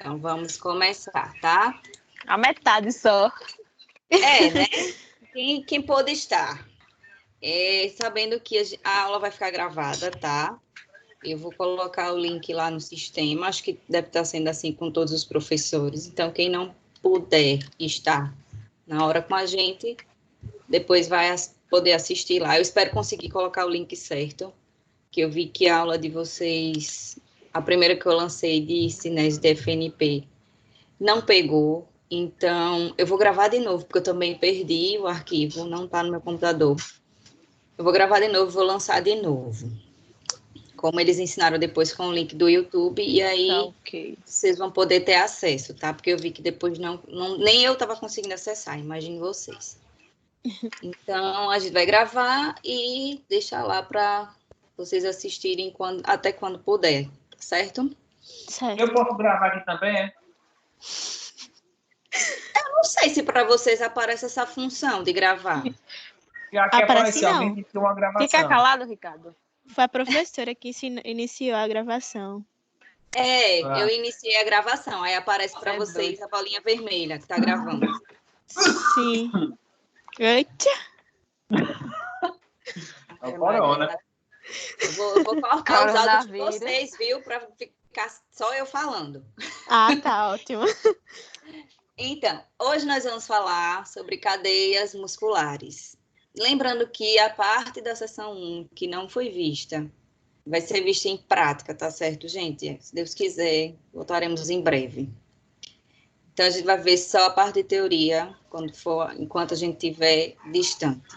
Então, vamos começar, tá? A metade só. Né? Quem pôde estar? Sabendo que a aula vai ficar gravada, tá? Eu vou colocar o link lá no sistema, acho que deve estar sendo assim com todos os professores. Então, quem não puder estar na hora com a gente, depois vai poder assistir lá. Eu espero conseguir colocar o link certo, que eu vi que a aula de vocês, a primeira que eu lancei de Cinese de FNP, não pegou. Então, eu vou gravar de novo, porque eu também perdi o arquivo, não está no meu computador. Eu vou gravar de novo, vou lançar de novo. Como eles ensinaram depois com o link do YouTube, e aí vocês vão poder ter acesso, tá? Porque eu vi que depois nem eu estava conseguindo acessar, imagine vocês. Então, a gente vai gravar e deixar lá para vocês assistirem até quando puder, certo? Certo. Eu posso gravar aqui também, é? Eu não sei se para vocês aparece essa função de gravar. E aqui apareceu, alguém iniciou uma gravação. Fica calado, Ricardo. Foi a professora que iniciou a gravação. Eu iniciei a gravação, aí aparece para vocês a bolinha vermelha que está gravando. Sim. Eita! Corona. Eu vou cortar os áudios de vocês, viu? Para ficar só eu falando. Ah, tá ótimo. Então, hoje nós vamos falar sobre cadeias musculares. Lembrando que a parte da sessão 1 que não foi vista, vai ser vista em prática, tá certo, gente? Se Deus quiser, voltaremos em breve. Então, a gente vai ver só a parte de teoria, enquanto a gente estiver distante.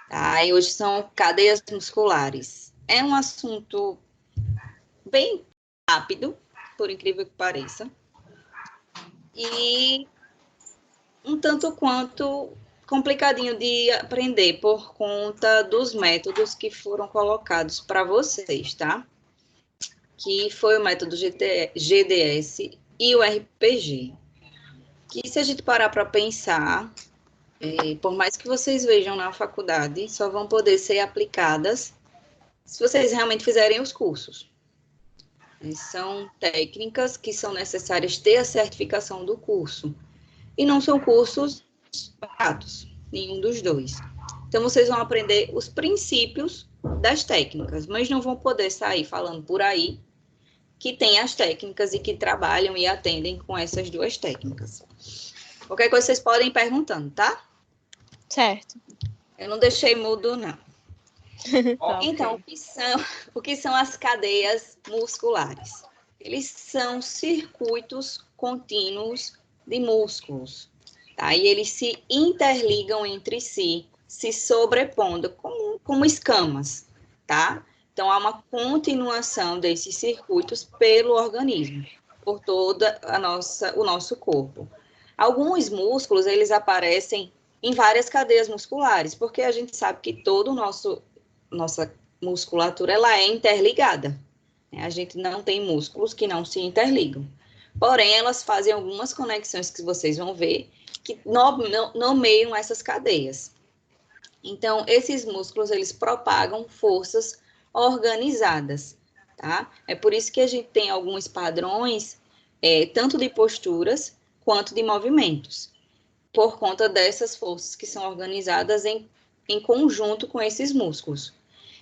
Tá? E hoje são cadeias musculares. É um assunto bem rápido, por incrível que pareça. E um tanto quanto complicadinho de aprender por conta dos métodos que foram colocados para vocês, tá? Que foi o método GDS e o RPG. Que se a gente parar para pensar, por mais que vocês vejam na faculdade, só vão poder ser aplicadas se vocês realmente fizerem os cursos. São técnicas que são necessárias ter a certificação do curso. E não são cursos baratos, nenhum dos dois. Então, vocês vão aprender os princípios das técnicas, mas não vão poder sair falando por aí que tem as técnicas e que trabalham e atendem com essas duas técnicas. Qualquer coisa vocês podem ir perguntando, tá? Certo. Eu não deixei mudo, não. Então, o que são as cadeias musculares? Eles são circuitos contínuos de músculos, tá? E eles se interligam entre si, se sobrepondo como escamas, tá? Então, há uma continuação desses circuitos pelo organismo, por todo o nosso corpo. Alguns músculos, eles aparecem em várias cadeias musculares, porque a gente sabe que toda nossa musculatura, ela é interligada. Né? A gente não tem músculos que não se interligam. Porém, elas fazem algumas conexões que vocês vão ver que nomeiam essas cadeias. Então, esses músculos, eles propagam forças organizadas, tá? É por isso que a gente tem alguns padrões, tanto de posturas quanto de movimentos, por conta dessas forças que são organizadas em conjunto com esses músculos.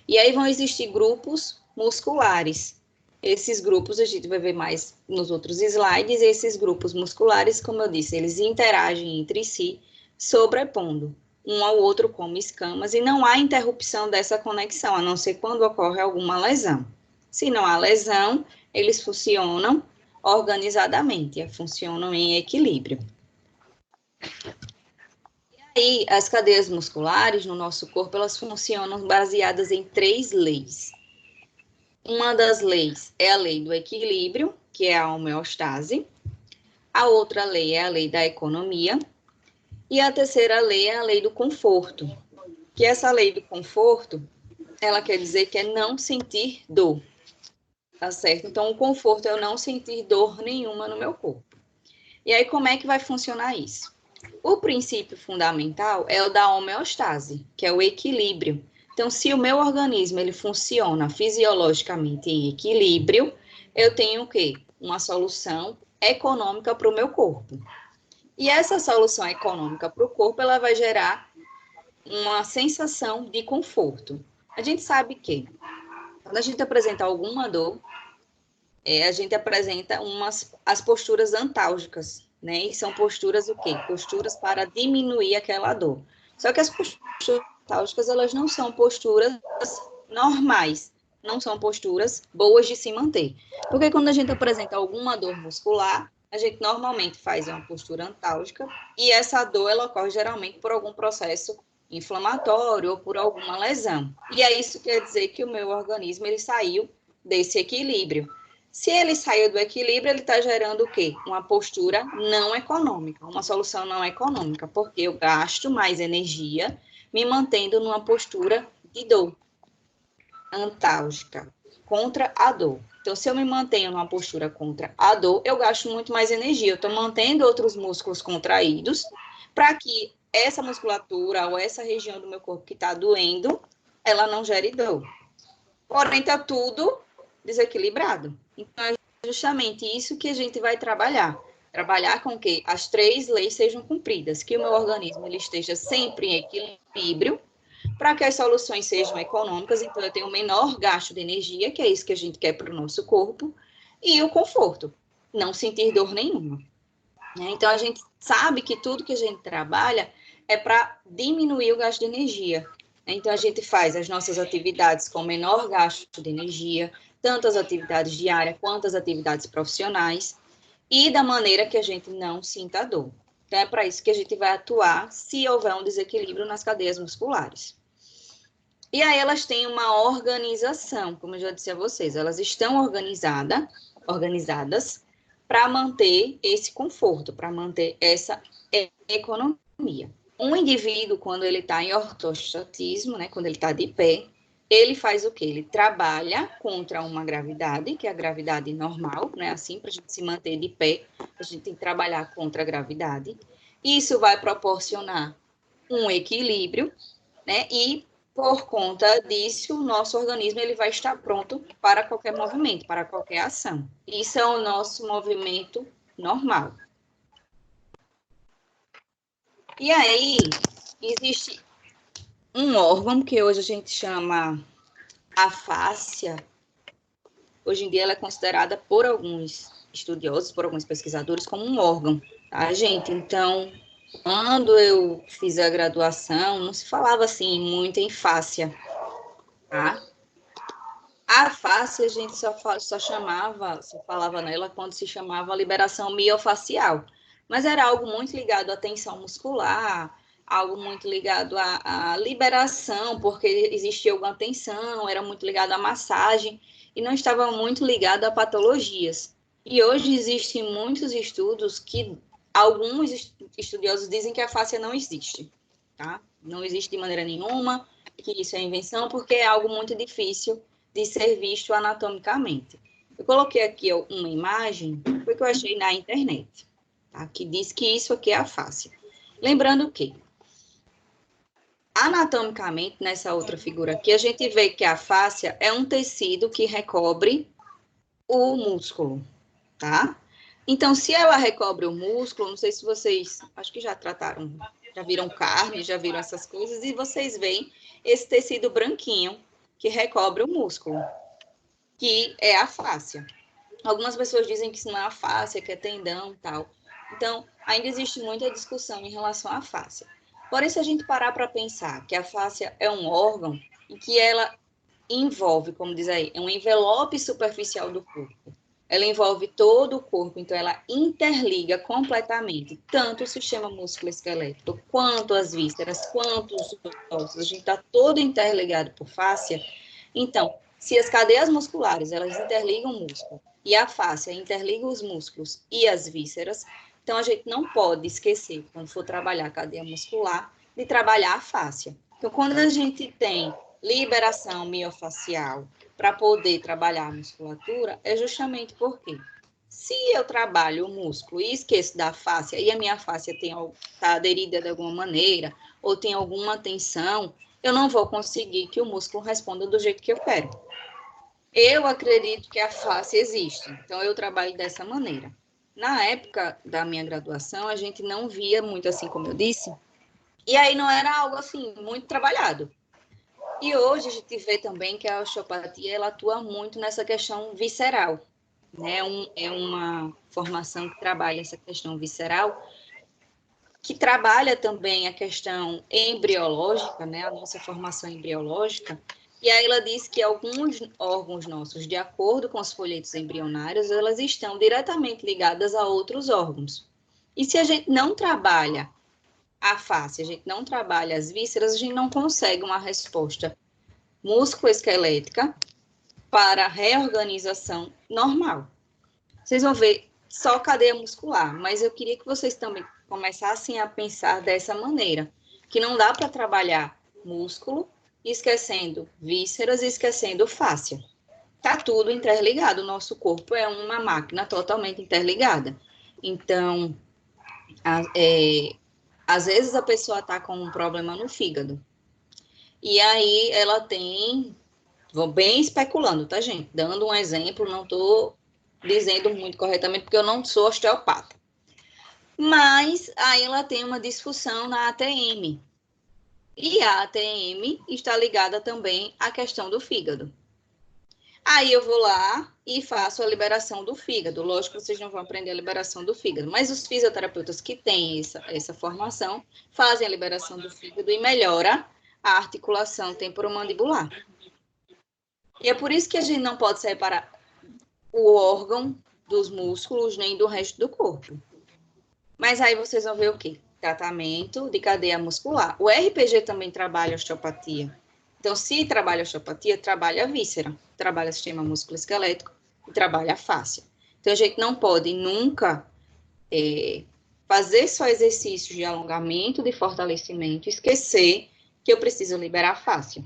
E aí vão existir grupos musculares. Esses grupos a gente vai ver mais nos outros slides. Esses grupos musculares, como eu disse, eles interagem entre si, sobrepondo um ao outro como escamas, e não há interrupção dessa conexão, a não ser quando ocorre alguma lesão. Se não há lesão, eles funcionam organizadamente, funcionam em equilíbrio. E aí, as cadeias musculares no nosso corpo, elas funcionam baseadas em 3 leis. Uma das leis é a lei do equilíbrio, que é a homeostase. A outra lei é a lei da economia. E a terceira lei é a lei do conforto. Que essa lei do conforto, ela quer dizer que é não sentir dor. Tá certo? Então, o conforto é eu não sentir dor nenhuma no meu corpo. E aí, como é que vai funcionar isso? O princípio fundamental é o da homeostase, que é o equilíbrio. Então, se o meu organismo ele funciona fisiologicamente em equilíbrio, eu tenho o quê? Uma solução econômica para o meu corpo. E essa solução econômica para o corpo, ela vai gerar uma sensação de conforto. A gente sabe que, quando a gente apresenta alguma dor, a gente apresenta as posturas antálgicas, né? E são posturas o quê? Posturas para diminuir aquela dor. Só que as posturas antálgicas, elas não são posturas normais, não são posturas boas de se manter. Porque quando a gente apresenta alguma dor muscular, a gente normalmente faz uma postura antálgica e essa dor, ela ocorre geralmente por algum processo inflamatório ou por alguma lesão. E aí isso quer dizer que o meu organismo, ele saiu desse equilíbrio. Se ele saiu do equilíbrio, ele está gerando o quê? Uma postura não econômica, uma solução não econômica, porque eu gasto mais energia me mantendo numa postura de dor antálgica, contra a dor. Então, se eu me mantenho numa postura contra a dor, eu gasto muito mais energia. Eu estou mantendo outros músculos contraídos para que essa musculatura ou essa região do meu corpo que está doendo, ela não gere dor. Porém, está tudo desequilibrado. Então, é justamente isso que a gente vai trabalhar. Trabalhar com que as 3 leis sejam cumpridas, que o meu organismo ele esteja sempre em equilíbrio, para que as soluções sejam econômicas, então eu tenho um menor gasto de energia, que é isso que a gente quer para o nosso corpo, e o conforto, não sentir dor nenhuma. Então, a gente sabe que tudo que a gente trabalha é para diminuir o gasto de energia. Então, a gente faz as nossas atividades com menor gasto de energia, tanto as atividades diárias quanto as atividades profissionais, e da maneira que a gente não sinta dor. Então, é para isso que a gente vai atuar se houver um desequilíbrio nas cadeias musculares. E aí elas têm uma organização, como eu já disse a vocês, elas estão organizadas para manter esse conforto, para manter essa economia. Um indivíduo, quando ele está em ortostatismo, né, quando ele está de pé, ele faz o quê? Ele trabalha contra uma gravidade, que é a gravidade normal, né? Assim, para a gente se manter de pé, a gente tem que trabalhar contra a gravidade. Isso vai proporcionar um equilíbrio, né? E, por conta disso, o nosso organismo ele vai estar pronto para qualquer movimento, para qualquer ação. Isso é o nosso movimento normal. E aí, existe um órgão que hoje a gente chama a fáscia. Hoje em dia ela é considerada por alguns estudiosos, por alguns pesquisadores, como um órgão, tá, gente? Então, quando eu fiz a graduação, não se falava assim muito em fáscia, tá? A fáscia a gente só falava nela quando se chamava liberação miofacial, mas era algo muito ligado à tensão muscular, algo muito ligado à liberação, porque existia alguma tensão, era muito ligado à massagem, e não estava muito ligado a patologias. E hoje existem muitos estudos que alguns estudiosos dizem que a fáscia não existe, tá? Não existe de maneira nenhuma, que isso é invenção, porque é algo muito difícil de ser visto anatomicamente. Eu coloquei aqui uma imagem, foi que eu achei na internet, tá? Que diz que isso aqui é a fáscia. Lembrando que, anatomicamente, nessa outra figura aqui, a gente vê que a fáscia é um tecido que recobre o músculo, tá? Então, se ela recobre o músculo, não sei se vocês, acho que já trataram, já viram carne, já viram essas coisas, e vocês veem esse tecido branquinho que recobre o músculo, que é a fáscia. Algumas pessoas dizem que isso não é a fáscia, que é tendão e tal. Então, ainda existe muita discussão em relação à fáscia. Porém, se a gente parar para pensar que a fáscia é um órgão e que ela envolve, como diz aí, é um envelope superficial do corpo. Ela envolve todo o corpo, então ela interliga completamente tanto o sistema músculo-esquelético, quanto as vísceras, quanto os ossos. A gente está todo interligado por fáscia. Então, se as cadeias musculares, elas interligam o músculo, e a fáscia interliga os músculos e as vísceras, então a gente não pode esquecer, quando for trabalhar a cadeia muscular, de trabalhar a fáscia. Então, quando a gente tem liberação miofacial para poder trabalhar a musculatura, é justamente porque se eu trabalho o músculo e esqueço da fáscia, e a minha fáscia está aderida de alguma maneira, ou tem alguma tensão, eu não vou conseguir que o músculo responda do jeito que eu quero. Eu acredito que a fáscia existe, então eu trabalho dessa maneira. na época da minha graduação, a gente não via muito assim, como eu disse, e aí não era algo assim, muito trabalhado. E hoje a gente vê também que a osteopatia, ela atua muito nessa questão visceral, né? É uma formação que trabalha essa questão visceral, que trabalha também a questão embriológica, né? A nossa formação embriológica. E aí ela diz que alguns órgãos nossos, de acordo com os folhetos embrionários, elas estão diretamente ligadas a outros órgãos. E se a gente não trabalha a face, a gente não trabalha as vísceras, a gente não consegue uma resposta musculoesquelética para a reorganização normal. Vocês vão ver só cadeia muscular, mas eu queria que vocês também começassem a pensar dessa maneira, que não dá para trabalhar músculo esquecendo vísceras e esquecendo fáscia. Tá tudo interligado, o nosso corpo é uma máquina totalmente interligada. Então, às vezes a pessoa está com um problema no fígado, e aí ela tem, vou bem especulando, tá, gente? Dando um exemplo, não estou dizendo muito corretamente, porque eu não sou osteopata. Mas aí ela tem uma disfunção na ATM. E a ATM está ligada também à questão do fígado. Aí eu vou lá e faço a liberação do fígado. Lógico que vocês não vão aprender a liberação do fígado, mas os fisioterapeutas que têm essa formação fazem a liberação do fígado e melhora a articulação temporomandibular. E é por isso que a gente não pode separar o órgão dos músculos nem do resto do corpo. Mas aí vocês vão ver o quê? Tratamento de cadeia muscular. O RPG também trabalha osteopatia. Então, se trabalha osteopatia, trabalha a víscera, trabalha o sistema musculoesquelético e trabalha a fáscia. Então, a gente não pode nunca fazer só exercícios de alongamento, de fortalecimento, esquecer que eu preciso liberar a fáscia.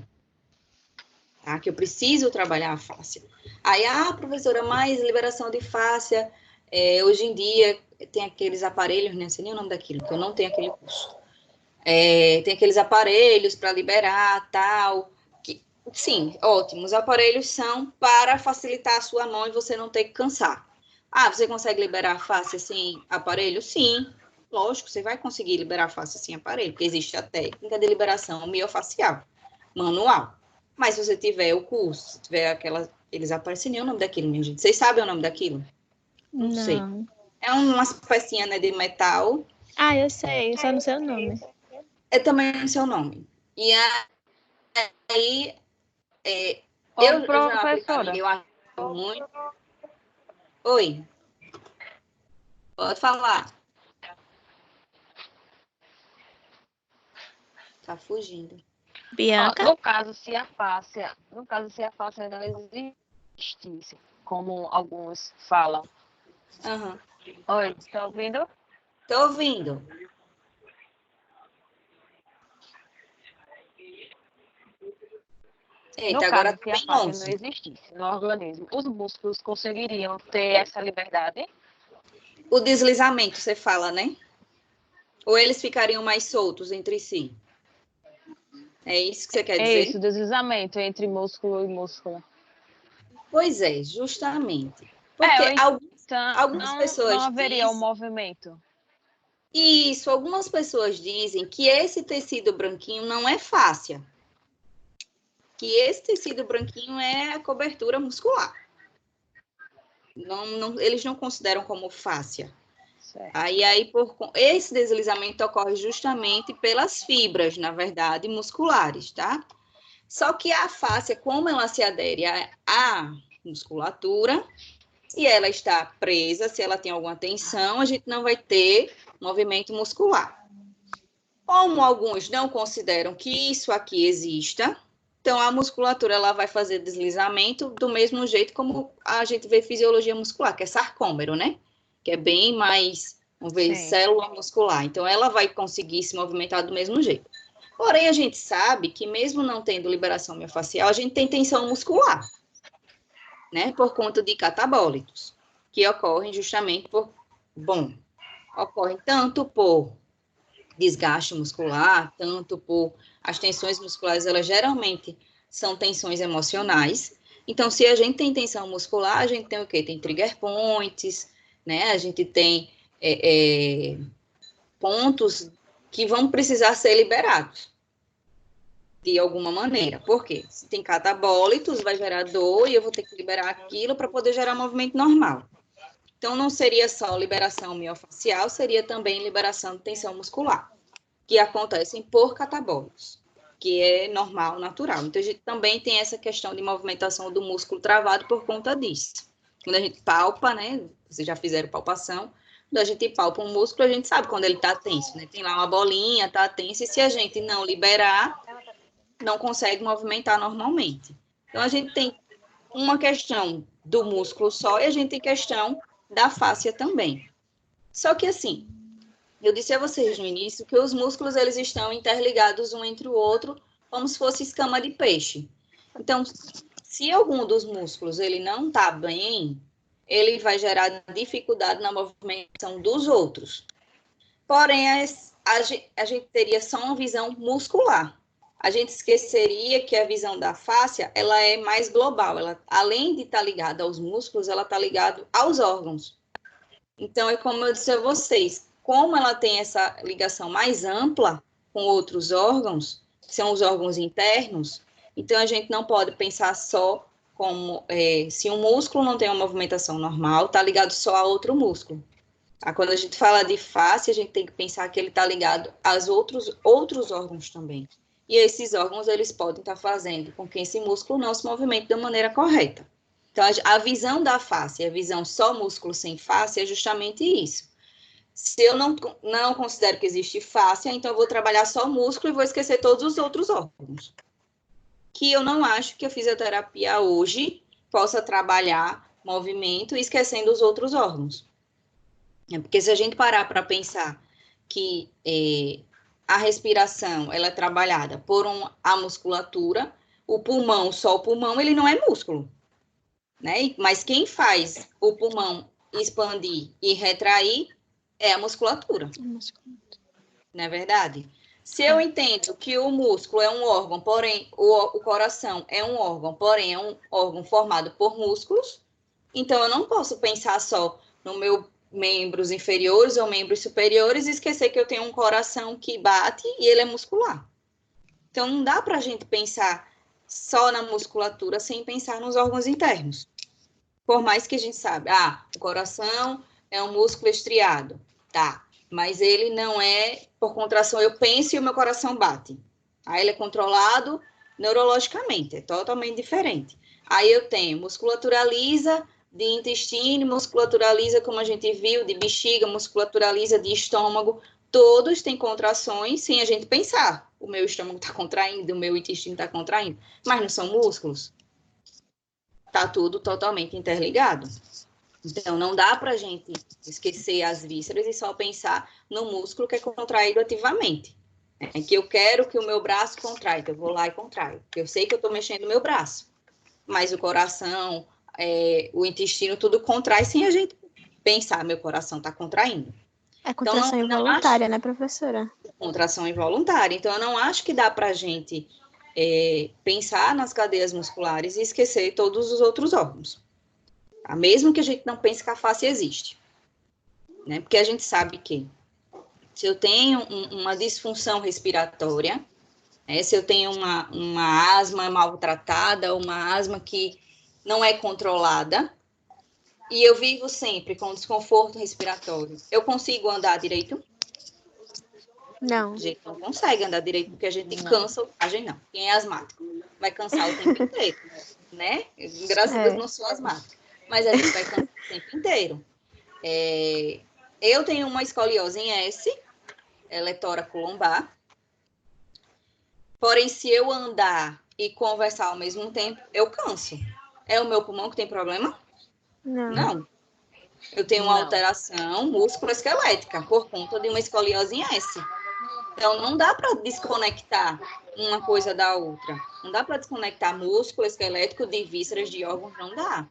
Tá? Que eu preciso trabalhar a fáscia. Aí, professora, mais liberação de fáscia, hoje em dia tem aqueles aparelhos, não sei nem o nome daquilo, que eu não tenho aquele curso. Tem aqueles aparelhos para liberar, tal. Sim, ótimo. Os aparelhos são para facilitar a sua mão e você não ter que cansar. Você consegue liberar a face sem aparelho? Sim, lógico, você vai conseguir liberar a face sem aparelho, porque existe a técnica de liberação miofacial, manual. Mas se você tiver o curso, se tiver eles aparecem nem o nome daquilo, minha gente. Vocês sabem o nome daquilo? Não sei. É umas pecinhas, né, de metal. Eu sei, só não sei o nome. Também não sei o nome. E aí, professora. Eu acho muito. Oi. Pode falar. Tá fugindo. Bianca? No caso, se a fáscia não existisse, como alguns falam. Uhum. Oi, tá ouvindo? Tô ouvindo. Eita, agora se a fáscia não existisse no organismo, os músculos conseguiriam ter essa liberdade? O deslizamento, você fala, né? Ou eles ficariam mais soltos entre si? É isso que você quer dizer? Isso, deslizamento entre músculo e músculo. Pois é, justamente. Porque algumas pessoas não haveria um movimento. Isso, algumas pessoas dizem que esse tecido branquinho não é fáscia. Que esse tecido branquinho é a cobertura muscular. Eles não consideram como fáscia. Certo. Aí esse deslizamento ocorre justamente pelas fibras, na verdade, musculares, tá? Só que a fáscia, como ela se adere à musculatura, se ela está presa, se ela tem alguma tensão, a gente não vai ter movimento muscular. Como alguns não consideram que isso aqui exista, então a musculatura ela vai fazer deslizamento do mesmo jeito como a gente vê fisiologia muscular, que é sarcômero, né? Que é bem mais, vamos ver, célula muscular. Então, ela vai conseguir se movimentar do mesmo jeito. Porém, a gente sabe que mesmo não tendo liberação miofascial, a gente tem tensão muscular, né? Por conta de catabólitos, que ocorrem justamente ocorrem tanto por desgaste muscular, tanto por as tensões musculares, elas geralmente são tensões emocionais. Então, se a gente tem tensão muscular, a gente tem o quê? Tem trigger points, né? A gente tem pontos que vão precisar ser liberados de alguma maneira. Por quê? Se tem catabólitos, vai gerar dor e eu vou ter que liberar aquilo para poder gerar movimento normal. Então, não seria só liberação miofascial, seria também liberação de tensão muscular, que acontecem por catabólitos, que é normal, natural. Então, a gente também tem essa questão de movimentação do músculo travado por conta disso. Quando a gente palpa, né? Vocês já fizeram palpação, quando a gente palpa um músculo, a gente sabe quando ele está tenso, né? Tem lá uma bolinha, está tenso, e se a gente não liberar, não consegue movimentar normalmente. Então, a gente tem uma questão do músculo só e a gente tem questão da fáscia também. Só que, assim, eu disse a vocês no início que os músculos, eles estão interligados um entre o outro, como se fosse escama de peixe. Então, se algum dos músculos ele não está bem, ele vai gerar dificuldade na movimentação dos outros. Porém, a gente teria só uma visão muscular. A gente esqueceria que a visão da fáscia, ela é mais global. Ela, além de estar ligada aos músculos, ela está ligada aos órgãos. Então, é como eu disse a vocês, como ela tem essa ligação mais ampla com outros órgãos, que são os órgãos internos, então a gente não pode pensar só como se um músculo não tem uma movimentação normal, está ligado só a outro músculo. Quando a gente fala de face, a gente tem que pensar que ele está ligado aos outros órgãos também. E esses órgãos, eles podem estar fazendo com que esse músculo não se movimente da maneira correta. Então, a visão da face, a visão só músculo sem face, é justamente isso. Se eu não considero que existe face, então eu vou trabalhar só músculo e vou esquecer todos os outros órgãos. Que eu não acho que a fisioterapia hoje possa trabalhar movimento esquecendo os outros órgãos. Porque se a gente parar para pensar que a respiração ela é trabalhada por a musculatura, o pulmão, só o pulmão, ele não é músculo, né? Mas quem faz o pulmão expandir e retrair é a musculatura. Não é verdade? Se eu entendo que o músculo é um órgão, porém o coração é um órgão, porém é um órgão formado por músculos, então eu não posso pensar só no meu membros inferiores ou membros superiores e esquecer que eu tenho um coração que bate e ele é muscular. Então, não dá para a gente pensar só na musculatura sem pensar nos órgãos internos. Por mais que a gente saiba, o coração é um músculo estriado, tá, mas ele não é por contração, eu penso e o meu coração bate. Aí ele é controlado neurologicamente, é totalmente diferente. Aí eu tenho musculatura lisa de intestino, musculatura lisa, como a gente viu, de bexiga, musculatura lisa de estômago, todos têm contrações sem a gente pensar. O meu estômago está contraindo, o meu intestino está contraindo, mas não são músculos. Está tudo totalmente interligado. Então, não dá para a gente esquecer as vísceras e só pensar no músculo que é contraído ativamente. É que eu quero que o meu braço contraia, então eu vou lá e contraio. Eu sei que eu estou mexendo o meu braço, mas o coração, o intestino, tudo contrai sem a gente pensar, meu coração está contraindo. É contração involuntária, né, professora? Contração involuntária. Então, eu não acho que dá para a gente pensar nas cadeias musculares e esquecer todos os outros órgãos. Mesmo que a gente não pense que a face existe. Né? Porque a gente sabe que se eu tenho uma disfunção respiratória, se eu tenho uma asma maltratada, uma asma que não é controlada, e eu vivo sempre com desconforto respiratório, eu consigo andar direito? Não. A gente não consegue andar direito, porque a gente cansa, a gente não. Quem é asmático vai cansar o tempo inteiro, né? Graças a Deus não sou asmática, mas a gente vai cansar o tempo inteiro. Eu tenho uma escoliose em S, ela é tóraco-lombar, porém, se eu andar e conversar ao mesmo tempo, eu canso. É o meu pulmão que tem problema? Não. Eu tenho uma alteração músculo-esquelética por conta de uma escoliose em S. Então, não dá para desconectar uma coisa da outra. Não dá para desconectar músculo esquelético de vísceras, de órgãos, não dá.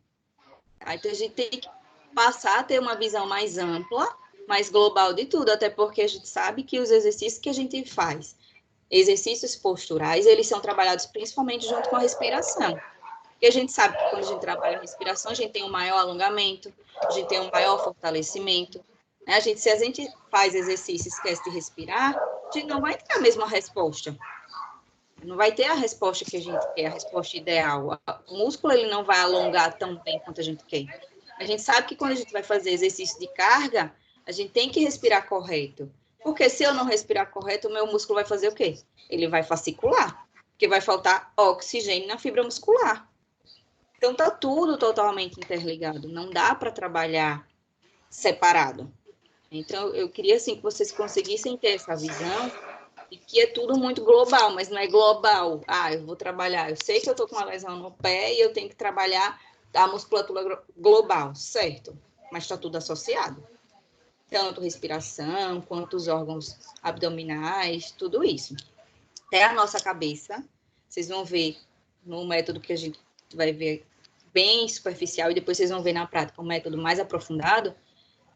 Então, a gente tem que passar a ter uma visão mais ampla, mais global de tudo, até porque a gente sabe que os exercícios que a gente faz, exercícios posturais, eles são trabalhados principalmente junto com a respiração. E a gente sabe que quando a gente trabalha a respiração, a gente tem um maior alongamento, a gente tem um maior fortalecimento. Né? Se a gente faz exercício e esquece de respirar, a gente não vai ter a mesma resposta. Não vai ter a resposta que a gente quer, a resposta ideal. O músculo ele não vai alongar tão bem quanto a gente quer. A gente sabe que quando a gente vai fazer exercício de carga, a gente tem que respirar correto. Porque se eu não respirar correto, o meu músculo vai fazer o quê? Ele vai fascicular, porque vai faltar oxigênio na fibra muscular. Então, tá tudo totalmente interligado. Não dá para trabalhar separado. Então, eu queria, assim, que vocês conseguissem ter essa visão e que é tudo muito global, mas não é global. Eu vou trabalhar. Eu sei que eu estou com uma lesão no pé e eu tenho que trabalhar a musculatura global, certo? Mas está tudo associado. Tanto respiração, quanto os órgãos abdominais, tudo isso. Até a nossa cabeça, vocês vão ver no método que a gente vai ver bem superficial, e depois vocês vão ver na prática um método mais aprofundado,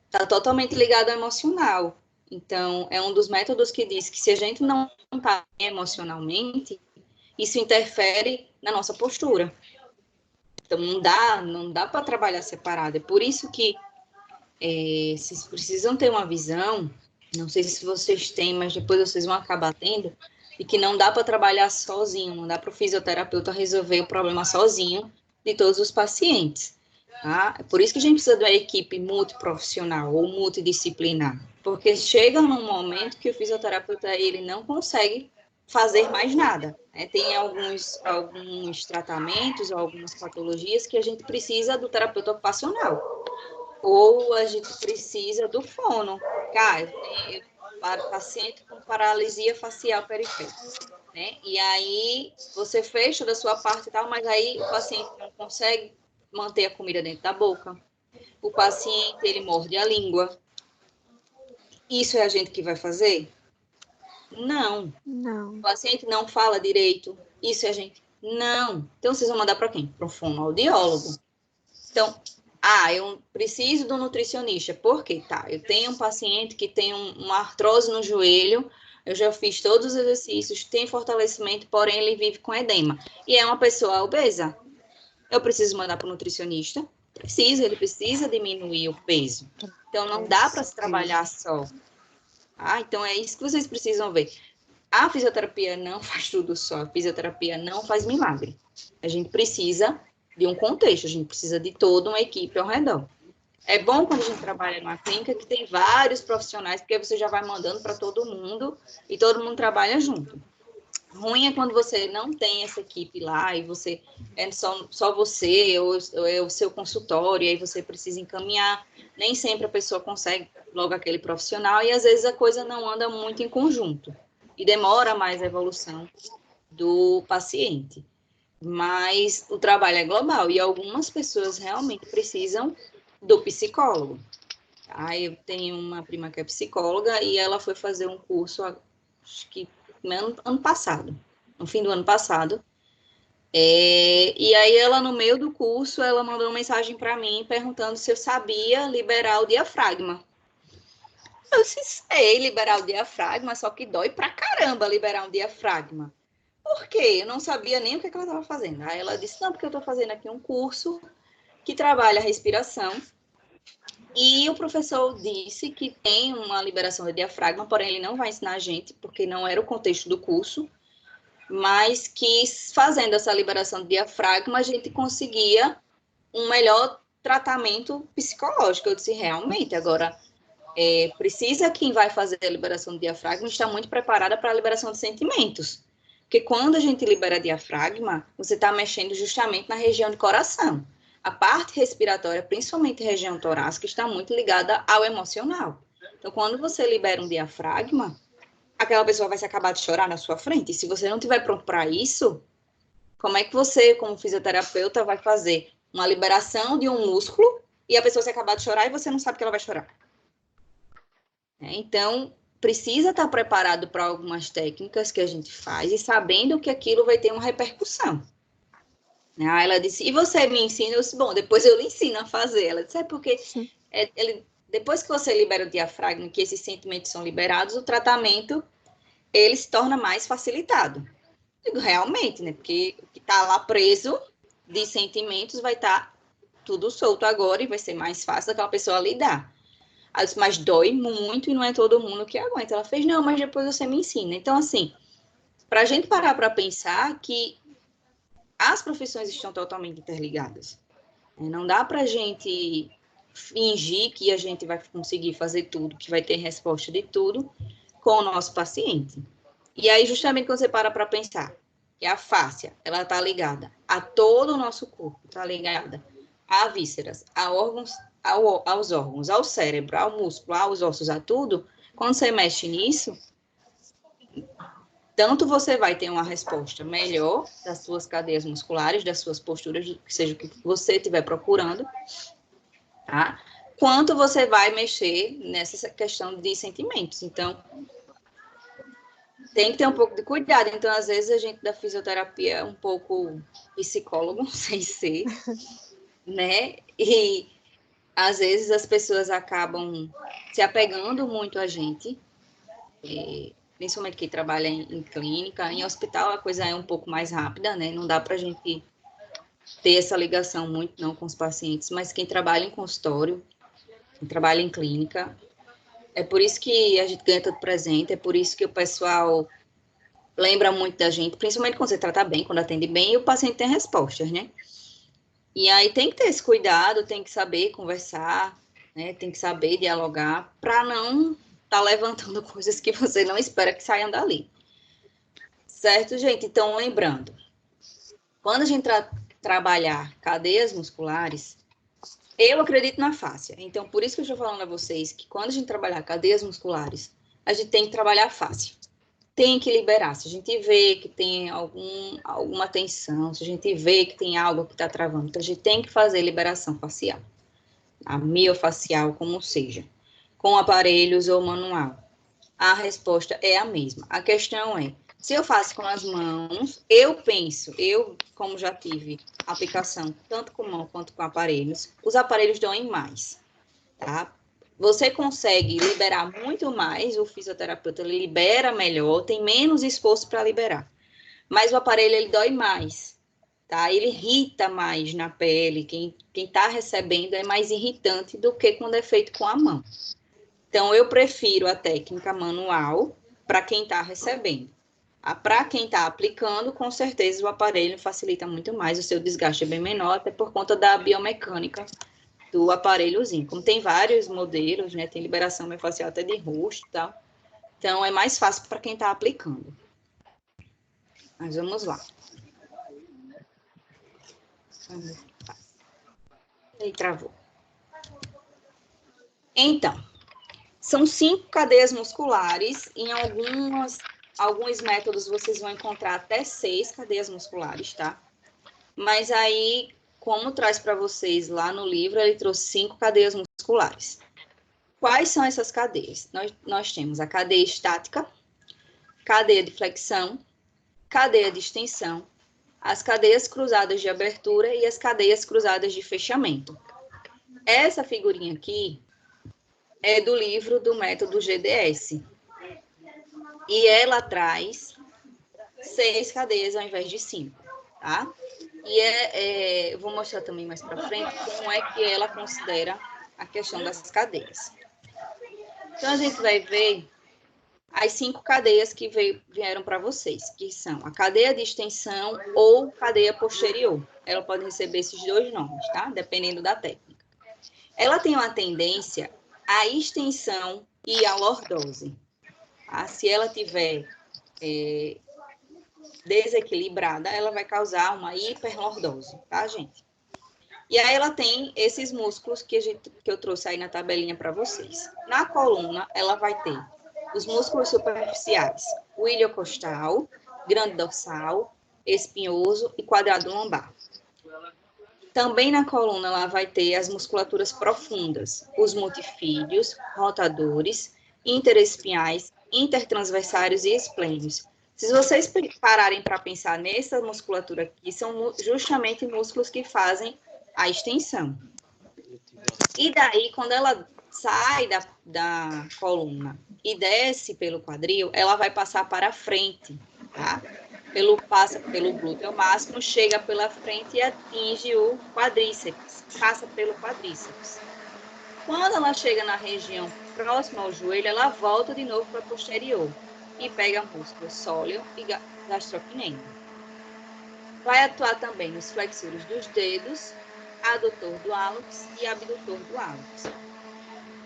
está totalmente ligado ao emocional. Então, é um dos métodos que diz que se a gente não está emocionalmente, isso interfere na nossa postura. Então, não dá para trabalhar separado. É por isso que vocês precisam ter uma visão, não sei se vocês têm, mas depois vocês vão acabar tendo, de que não dá para trabalhar sozinho, não dá para o fisioterapeuta resolver o problema sozinho de todos os pacientes. Tá? É por isso que a gente precisa de uma equipe multiprofissional ou multidisciplinar, porque chega num momento que o fisioterapeuta ele não consegue fazer mais nada. Né? Tem alguns tratamentos, algumas patologias que a gente precisa do terapeuta ocupacional, ou a gente precisa do fono. Cara, paciente com paralisia facial periférica, né? E aí você fecha da sua parte e tal, mas aí o paciente não consegue manter a comida dentro da boca. O paciente, ele morde a língua. Isso é a gente que vai fazer? Não. Não. O paciente não fala direito. Isso é a gente? Não. Então, vocês vão mandar para quem? Para o fonoaudiólogo. Então, eu preciso do nutricionista. Por quê? Eu tenho um paciente que tem uma artrose no joelho, eu já fiz todos os exercícios, tem fortalecimento, porém ele vive com edema. E é uma pessoa obesa. Eu preciso mandar para o nutricionista? Ele precisa diminuir o peso. Então, não dá para se trabalhar só. Então, é isso que vocês precisam ver. A fisioterapia não faz tudo só. A fisioterapia não faz milagre. A gente precisa de um contexto, a gente precisa de toda uma equipe ao redor. É bom quando a gente trabalha numa clínica que tem vários profissionais, porque você já vai mandando para todo mundo e todo mundo trabalha junto. Ruim é quando você não tem essa equipe lá e você é só você ou é o seu consultório e aí você precisa encaminhar. Nem sempre a pessoa consegue logo aquele profissional e às vezes a coisa não anda muito em conjunto e demora mais a evolução do paciente. Mas o trabalho é global e algumas pessoas realmente precisam do psicólogo. Eu tenho uma prima que é psicóloga e ela foi fazer um curso, acho que ano passado, no fim do ano passado. E aí ela, no meio do curso, ela mandou uma mensagem para mim perguntando se eu sabia liberar o diafragma. Eu sei liberar o diafragma, só que dói pra caramba liberar um diafragma. Por quê? Eu não sabia nem o que ela estava fazendo. Aí ela disse, não, porque eu estou fazendo aqui um curso que trabalha a respiração e o professor disse que tem uma liberação do diafragma, porém ele não vai ensinar a gente, porque não era o contexto do curso, mas que fazendo essa liberação do diafragma a gente conseguia um melhor tratamento psicológico. Eu disse, realmente, agora precisa quem vai fazer a liberação do diafragma estar muito preparada para a liberação de sentimentos. Porque quando a gente libera diafragma, você está mexendo justamente na região do coração. A parte respiratória, principalmente a região torácica, está muito ligada ao emocional. Então, quando você libera um diafragma, aquela pessoa vai se acabar de chorar na sua frente. E se você não estiver pronto para isso, como é que você, como fisioterapeuta, vai fazer uma liberação de um músculo e a pessoa se acabar de chorar e você não sabe que ela vai chorar? Então, precisa estar preparado para algumas técnicas que a gente faz e sabendo que aquilo vai ter uma repercussão. Ela disse, e você me ensina? Eu disse, bom, depois eu lhe ensino a fazer. Ela disse, porque depois que você libera o diafragma, que esses sentimentos são liberados, o tratamento, ele se torna mais facilitado. Eu digo, realmente, né? Porque o que está lá preso de sentimentos vai estar tudo solto agora e vai ser mais fácil daquela pessoa lidar. Mas dói muito e não é todo mundo que aguenta. Ela fez, não, mas depois você me ensina. Então, assim, para a gente parar para pensar que as profissões estão totalmente interligadas. Não dá para a gente fingir que a gente vai conseguir fazer tudo, que vai ter resposta de tudo com o nosso paciente. E aí, justamente quando você para pensar que a fáscia, ela está ligada a todo o nosso corpo, está ligada a vísceras, a órgãos, aos órgãos, ao cérebro, ao músculo, aos ossos, a tudo, quando você mexe nisso, tanto você vai ter uma resposta melhor das suas cadeias musculares, das suas posturas, seja o que você estiver procurando, tá? Quanto você vai mexer nessa questão de sentimentos. Então, tem que ter um pouco de cuidado. Então, às vezes, a gente da fisioterapia é um pouco psicólogo, sem ser, né? E, às vezes, as pessoas acabam se apegando muito a gente, principalmente quem trabalha em clínica. Em hospital, a coisa é um pouco mais rápida, né? Não dá para a gente ter essa ligação muito, não, com os pacientes, mas quem trabalha em consultório, quem trabalha em clínica, é por isso que a gente ganha tanto presente, é por isso que o pessoal lembra muito da gente, principalmente quando você trata bem, quando atende bem, e o paciente tem respostas, né? E aí tem que ter esse cuidado, tem que saber conversar, né? Tem que saber dialogar, para não estar levantando coisas que você não espera que saiam dali. Certo, gente? Então, lembrando, quando a gente trabalhar cadeias musculares, eu acredito na fáscia. Então, por isso que eu estou falando a vocês que quando a gente trabalhar cadeias musculares, a gente tem que trabalhar fáscia. Tem que liberar. Se a gente vê que tem alguma tensão, se a gente vê que tem algo que está travando, então a gente tem que fazer liberação facial. A miofacial, como seja. Com aparelhos ou manual. A resposta é a mesma. A questão é, se eu faço com as mãos, eu como já tive aplicação tanto com mão quanto com aparelhos, os aparelhos doem mais, tá? Você consegue liberar muito mais, o fisioterapeuta ele libera melhor, tem menos esforço para liberar. Mas o aparelho, ele dói mais, tá? Ele irrita mais na pele, quem está recebendo é mais irritante do que quando é feito com a mão. Então, eu prefiro a técnica manual para quem está recebendo. Para quem está aplicando, com certeza o aparelho facilita muito mais, o seu desgaste é bem menor, até por conta da biomecânica do aparelhozinho. Como tem vários modelos, né? Tem liberação miofascial até de rosto e tal. Então, é mais fácil para quem está aplicando. Mas vamos lá. Aí, travou. Então, são 5 cadeias musculares. Em alguns métodos, vocês vão encontrar até 6 cadeias musculares, tá? Mas aí, como traz para vocês lá no livro, ele trouxe 5 cadeias musculares. Quais são essas cadeias? Nós temos a cadeia estática, cadeia de flexão, cadeia de extensão, as cadeias cruzadas de abertura e as cadeias cruzadas de fechamento. Essa figurinha aqui é do livro do método GDS. E ela traz 6 cadeias ao invés de 5, tá? E eu vou mostrar também mais para frente como é que ela considera a questão das cadeias. Então, a gente vai ver as 5 cadeias que vieram para vocês, que são a cadeia de extensão ou cadeia posterior. Ela pode receber esses 2 nomes, tá? Dependendo da técnica. Ela tem uma tendência à extensão e à lordose. Tá? Se ela tiver desequilibrada, ela vai causar uma hiperlordose, tá, gente? E aí ela tem esses músculos que eu trouxe aí na tabelinha para vocês. Na coluna, ela vai ter os músculos superficiais, o iliocostal, grande dorsal, espinhoso e quadrado lombar. Também na coluna, ela vai ter as musculaturas profundas, os multifídios, rotadores, interespinhais, intertransversários e esplênios. Se vocês pararem para pensar nessa musculatura aqui, são justamente músculos que fazem a extensão. E daí, quando ela sai da coluna e desce pelo quadril, ela vai passar para frente, tá? passa pelo glúteo máximo, chega pela frente e atinge o quadríceps, passa pelo quadríceps. Quando ela chega na região próxima ao joelho, ela volta de novo para a posterior e pega músculo sóleo e gastrocnêmio. Vai atuar também nos flexores dos dedos, adutor do hálux e abdutor do hálux.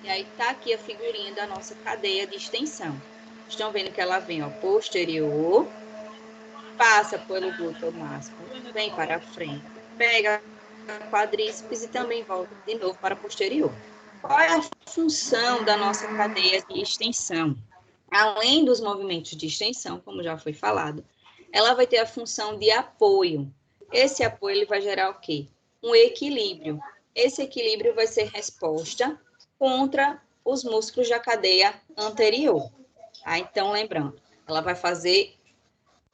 E aí tá aqui a figurinha da nossa cadeia de extensão. Estão vendo que ela vem, ó, posterior, passa pelo glúteo máximo, vem para a frente, pega quadríceps e também volta de novo para posterior. Qual é a função da nossa cadeia de extensão? Além dos movimentos de extensão, como já foi falado, ela vai ter a função de apoio. Esse apoio ele vai gerar o quê? Um equilíbrio. Esse equilíbrio vai ser resposta contra os músculos da cadeia anterior. Tá? Então, lembrando, ela vai fazer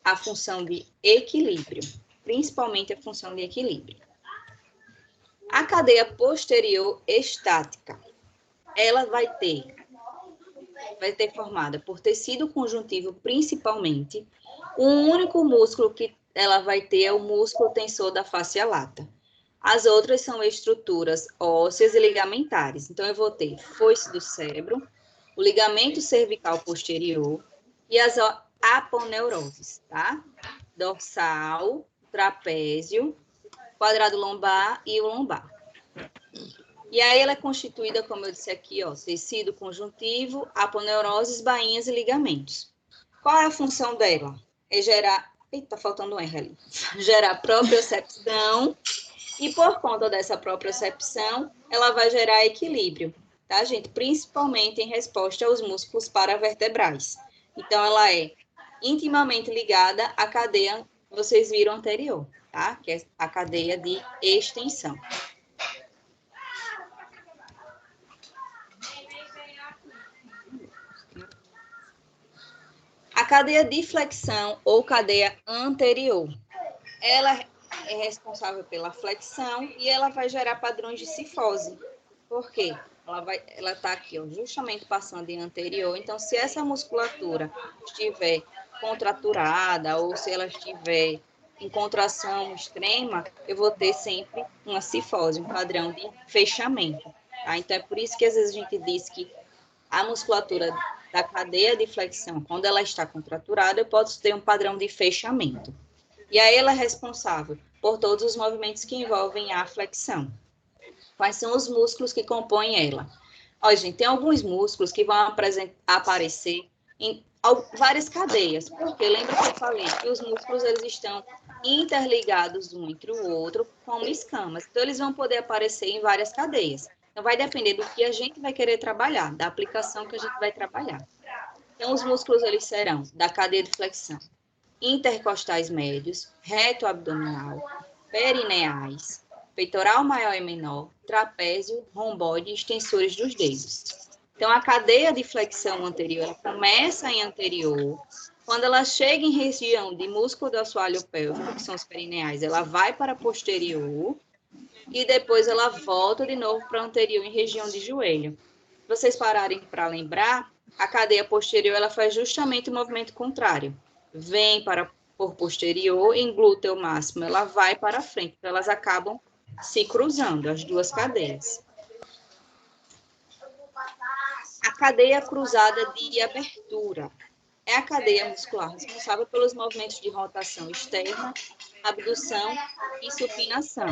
a função de equilíbrio, principalmente a função de equilíbrio. A cadeia posterior estática, ela vai ter formada por tecido conjuntivo principalmente. O único músculo que ela vai ter é o músculo tensor da face lata. As outras são estruturas ósseas e ligamentares. Então, eu vou ter foice do cérebro, o ligamento cervical posterior e as aponeuroses, tá? Dorsal, trapézio, quadrado lombar e o lombar. E aí ela é constituída, como eu disse aqui, ó, tecido conjuntivo, aponeuroses, bainhas e ligamentos. Qual é a função dela? É gerar... Eita, tá faltando um R ali. Gerar propriocepção. E por conta dessa propriocepção, ela vai gerar equilíbrio, tá, gente? Principalmente em resposta aos músculos paravertebrais. Então, ela é intimamente ligada à cadeia que vocês viram anterior, tá? Que é a cadeia de extensão. A cadeia de flexão ou cadeia anterior, ela é responsável pela flexão e ela vai gerar padrões de cifose. Por quê? Ela está aqui, ó, justamente passando em anterior. Então, se essa musculatura estiver contraturada ou se ela estiver em contração extrema, eu vou ter sempre uma cifose, um padrão de fechamento. Tá? Então, é por isso que às vezes a gente diz que a musculatura da cadeia de flexão, quando ela está contraturada, eu posso ter um padrão de fechamento. E aí ela é responsável por todos os movimentos que envolvem a flexão. Quais são os músculos que compõem ela? Olha, gente, tem alguns músculos que vão aparecer em várias cadeias, porque lembra que eu falei que os músculos eles estão interligados um entre o outro como escamas. Então, eles vão poder aparecer em várias cadeias. Então, vai depender do que a gente vai querer trabalhar, da aplicação que a gente vai trabalhar. Então, os músculos, eles serão da cadeia de flexão, intercostais médios, reto abdominal, perineais, peitoral maior e menor, trapézio, romboide e extensores dos dedos. Então, a cadeia de flexão anterior, ela começa em anterior. Quando ela chega em região de músculo do assoalho pélvico, que são os perineais, ela vai para posterior e depois ela volta de novo para anterior em região de joelho. Se vocês pararem para lembrar, a cadeia posterior ela faz justamente o movimento contrário. Vem por posterior, em glúteo máximo, ela vai para frente. Então, elas acabam se cruzando, as duas cadeias. A cadeia cruzada de abertura é a cadeia muscular responsável pelos movimentos de rotação externa, abdução e supinação.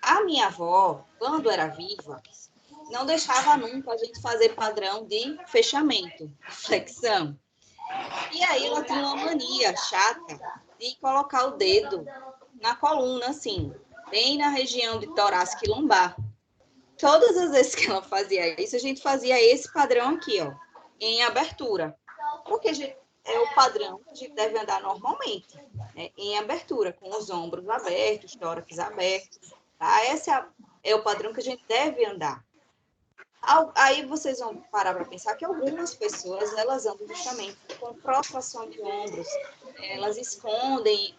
A minha avó, quando era viva, não deixava nunca a gente fazer padrão de fechamento, flexão. E aí ela tinha uma mania chata de colocar o dedo na coluna, assim, bem na região de torácica e lombar. Todas as vezes que ela fazia isso, a gente fazia esse padrão aqui, ó, em abertura. Porque é o padrão que a gente deve andar normalmente, né, em abertura, com os ombros abertos, tórax aberto. Tá? Esse é o padrão que a gente deve andar. Aí vocês vão parar para pensar que algumas pessoas, elas andam justamente com protração de ombros, elas escondem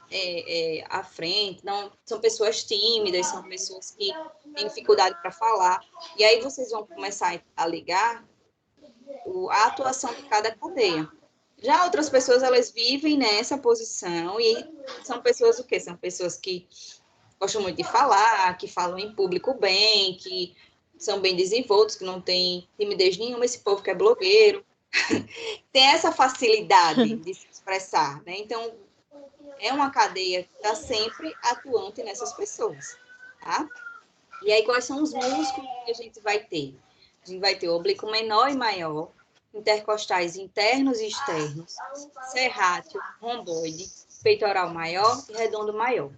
a frente, não, são pessoas tímidas, são pessoas que têm dificuldade para falar, e aí vocês vão começar a ligar a atuação de cada cadeia. Já outras pessoas, elas vivem nessa posição e são pessoas o quê? São pessoas que gostam muito de falar, que falam em público bem, que são bem desenvoltos, que não tem timidez nenhuma, esse povo que é blogueiro. Tem essa facilidade de se expressar, né? Então, é uma cadeia que está sempre atuante nessas pessoas, tá? E aí, quais são os músculos que a gente vai ter? A gente vai ter o oblíquo menor e maior, intercostais internos e externos, serrátil, romboide, peitoral maior e redondo maior.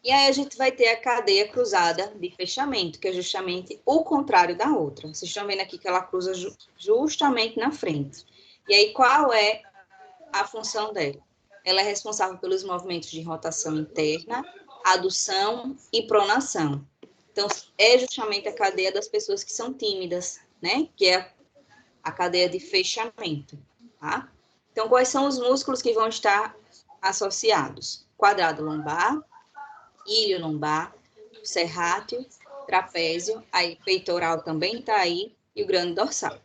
E aí a gente vai ter a cadeia cruzada de fechamento, que é justamente o contrário da outra. Vocês estão vendo aqui que ela cruza justamente na frente. E aí, qual é a função dela? Ela é responsável pelos movimentos de rotação interna, adução e pronação. Então, é justamente a cadeia das pessoas que são tímidas, né? Que é a cadeia de fechamento, tá? Então, quais são os músculos que vão estar associados? Quadrado lombar, ilho lombar, serrátil, trapézio, aí peitoral também está aí, e o grande dorsal.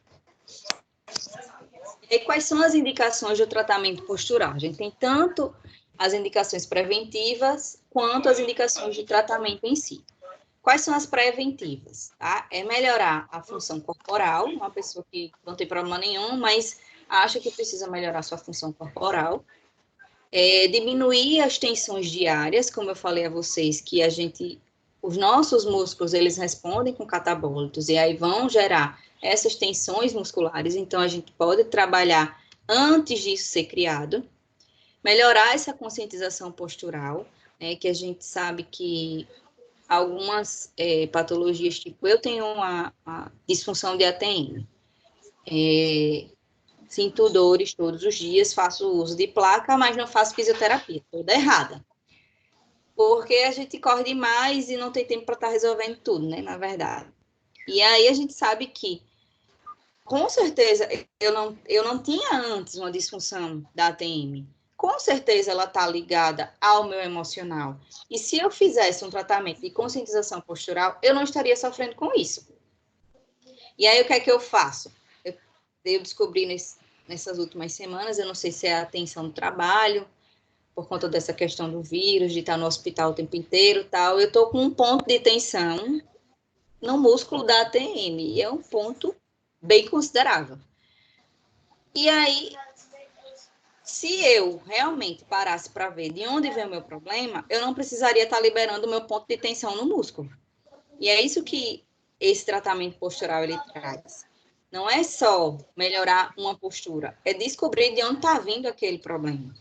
E quais são as indicações do tratamento postural? A gente tem tanto as indicações preventivas quanto as indicações de tratamento em si. Quais são as preventivas? Tá? É melhorar a função corporal, uma pessoa que não tem problema nenhum, mas acha que precisa melhorar sua função corporal. Diminuir as tensões diárias, como eu falei a vocês, que os nossos músculos, eles respondem com catabólitos, e aí vão gerar essas tensões musculares, então a gente pode trabalhar antes disso ser criado. Melhorar essa conscientização postural, né, que a gente sabe que algumas patologias, tipo, eu tenho uma disfunção de ATM, sinto dores todos os dias, faço uso de placa, mas não faço fisioterapia, toda errada. Porque a gente corre demais e não tem tempo para estar resolvendo tudo, né, na verdade. E aí a gente sabe que, com certeza, eu não tinha antes uma disfunção da ATM. Com certeza ela está ligada ao meu emocional. E se eu fizesse um tratamento de conscientização postural, eu não estaria sofrendo com isso. E aí o que é que eu faço? Eu descobri nessas últimas semanas, eu não sei se é a atenção do trabalho, por conta dessa questão do vírus, de estar no hospital o tempo inteiro e tal, eu estou com um ponto de tensão no músculo da ATM, e é um ponto bem considerável. E aí, se eu realmente parasse para ver de onde vem o meu problema, eu não precisaria estar liberando o meu ponto de tensão no músculo. E é isso que esse tratamento postural ele traz. Não é só melhorar uma postura, é descobrir de onde está vindo aquele problema.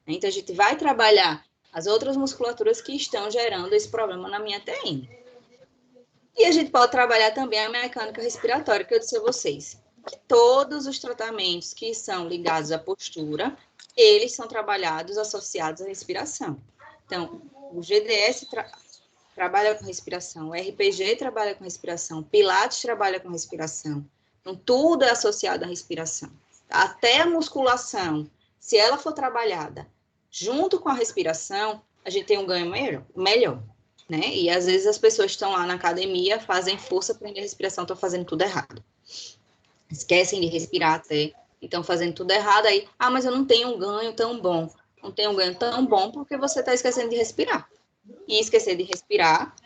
Então, a gente vai trabalhar as outras musculaturas que estão gerando esse problema na minha TM. E a gente pode trabalhar também a mecânica respiratória, que eu disse a vocês. Que todos os tratamentos que são ligados à postura, eles são trabalhados associados à respiração. Então, o GDS trabalha com respiração, o RPG trabalha com respiração, Pilates trabalha com respiração. Então, tudo é associado à respiração. Até a musculação, se ela for trabalhada junto com a respiração, a gente tem um ganho melhor, né? E às vezes as pessoas estão lá na academia, fazem força, aprender a respiração, estão fazendo tudo errado. Esquecem de respirar até, estão fazendo tudo errado, aí, mas eu não tenho um ganho tão bom. Não tenho um ganho tão bom porque você está esquecendo de respirar. E esquecer de respirar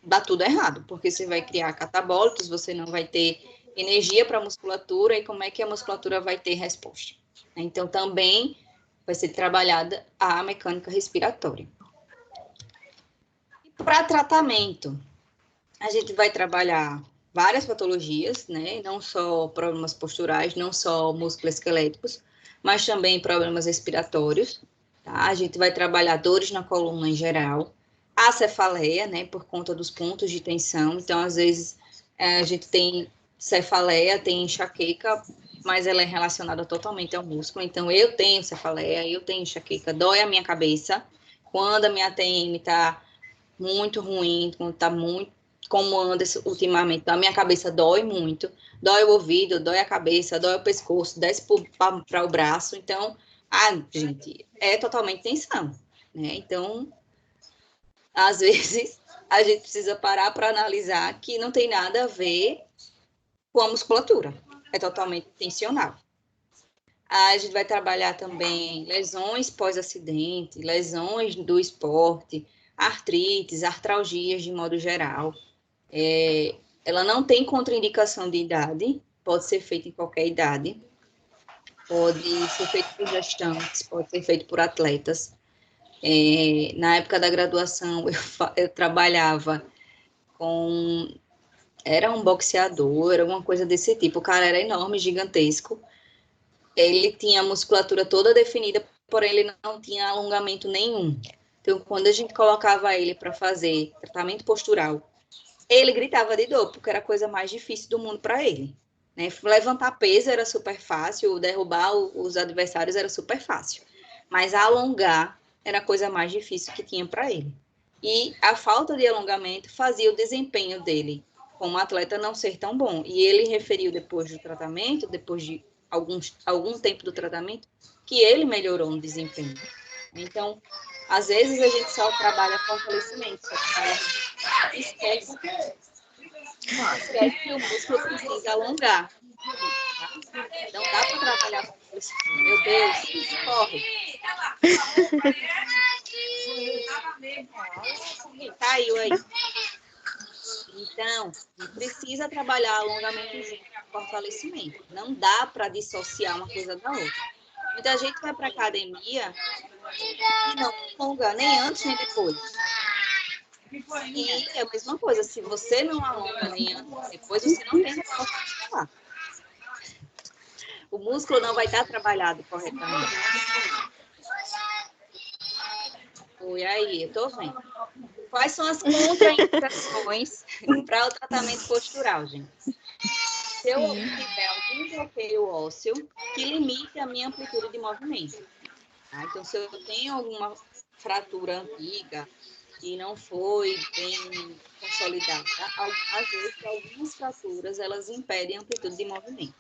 dá tudo errado, porque você vai criar catabólitos, você não vai ter energia para a musculatura, e como é que a musculatura vai ter resposta? Então, também vai ser trabalhada a mecânica respiratória. Para tratamento, a gente vai trabalhar várias patologias, né? Não só problemas posturais, não só musculoesqueléticos, mas também problemas respiratórios, tá? A gente vai trabalhar dores na coluna em geral, a cefaleia, né? Por conta dos pontos de tensão. Então, às vezes, a gente tem cefaleia, tem enxaqueca, mas ela é relacionada totalmente ao músculo. Então, eu tenho cefaleia, eu tenho enxaqueca, dói a minha cabeça. Quando a minha TM está muito ruim, quando está muito, como anda ultimamente, a minha cabeça dói muito, dói o ouvido, dói a cabeça, dói o pescoço, desce para o braço. Então, gente, é totalmente tensão, né? Então, às vezes, a gente precisa parar para analisar que não tem nada a ver com a musculatura. É totalmente tensional. A gente vai trabalhar também lesões pós-acidente, lesões do esporte, artrites, artralgias de modo geral. Ela não tem contraindicação de idade, pode ser feita em qualquer idade, pode ser feito por gestantes, pode ser feito por atletas. Na época da graduação, eu trabalhava com... Era um boxeador, era uma coisa desse tipo. O cara era enorme, gigantesco. Ele tinha a musculatura toda definida, porém ele não tinha alongamento nenhum. Então, quando a gente colocava ele para fazer tratamento postural, ele gritava de dor, porque era a coisa mais difícil do mundo para ele. Né? Levantar peso era super fácil, derrubar os adversários era super fácil. Mas alongar era a coisa mais difícil que tinha para ele. E a falta de alongamento fazia o desempenho dele como atleta não ser tão bom. E ele referiu depois do tratamento, depois de algum tempo do tratamento, que ele melhorou no desempenho. Então, às vezes a gente só trabalha fortalecimento, só que esquece que o músculo precisa alongar. Não dá para trabalhar fortalecimento. Meu Deus, corre. Caiu aí. Então, precisa trabalhar alongamento junto com fortalecimento. Não dá para dissociar uma coisa da outra. Muita gente vai para academia e não alonga nem antes nem depois. E é a mesma coisa, se você não alonga nem antes nem depois, você não tem força muscular. O músculo não vai estar trabalhado corretamente. Oi, aí, eu tô vendo. Quais são as contraindicações para o tratamento postural, gente? Se eu tiver algum bloqueio ósseo que limite a minha amplitude de movimento. Tá? Então, se eu tenho alguma fratura antiga que não foi bem consolidada, às vezes algumas fraturas elas impedem a amplitude de movimento.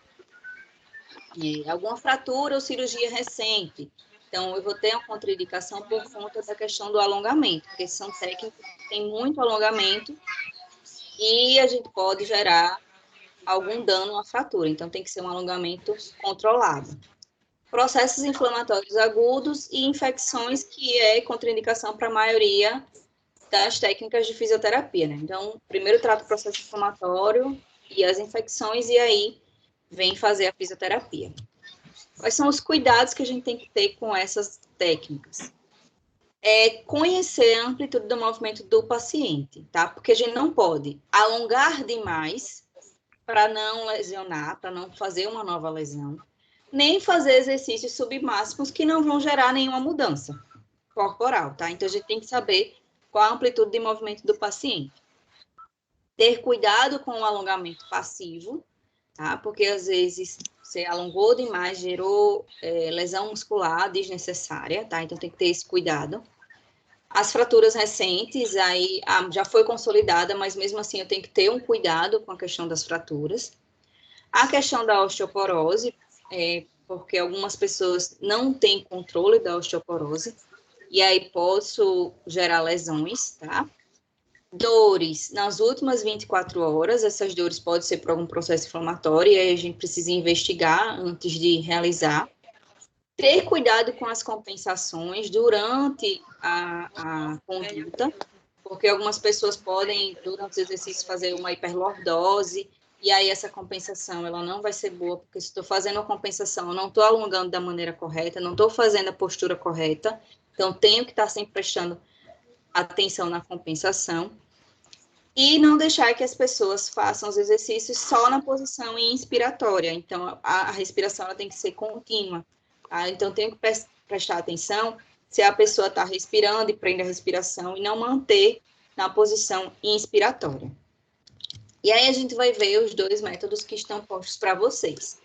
Alguma fratura ou cirurgia recente. Então, eu vou ter uma contraindicação por conta da questão do alongamento, porque são técnicas que têm muito alongamento e a gente pode gerar algum dano à fratura. Então, tem que ser um alongamento controlado. Processos inflamatórios agudos e infecções, que é contraindicação para a maioria das técnicas de fisioterapia, né? Então, primeiro trata o processo inflamatório e as infecções, e aí vem fazer a fisioterapia. Quais são os cuidados que a gente tem que ter com essas técnicas? Conhecer a amplitude do movimento do paciente, tá? Porque a gente não pode alongar demais para não lesionar, para não fazer uma nova lesão, nem fazer exercícios submáximos que não vão gerar nenhuma mudança corporal, tá? Então, a gente tem que saber qual a amplitude de movimento do paciente. Ter cuidado com o alongamento passivo, tá? Porque às vezes você alongou demais, gerou lesão muscular desnecessária, tá? Então tem que ter esse cuidado. As fraturas recentes, aí já foi consolidada, mas mesmo assim eu tenho que ter um cuidado com a questão das fraturas. A questão da osteoporose, porque algumas pessoas não têm controle da osteoporose, e aí posso gerar lesões, tá? Dores nas últimas 24 horas, essas dores podem ser por algum processo inflamatório, e aí a gente precisa investigar antes de realizar. Ter cuidado com as compensações durante a conduta, porque algumas pessoas podem, durante os exercícios, fazer uma hiperlordose, e aí essa compensação ela não vai ser boa, porque se estou fazendo a compensação, eu não estou alongando da maneira correta, não estou fazendo a postura correta, então tenho que estar sempre prestando atenção na compensação. E não deixar que as pessoas façam os exercícios só na posição inspiratória. Então, a respiração ela tem que ser contínua. Tá? Então, tenho que prestar atenção se a pessoa está respirando e prende a respiração e não manter na posição inspiratória. E aí, a gente vai ver os dois métodos que estão postos para vocês,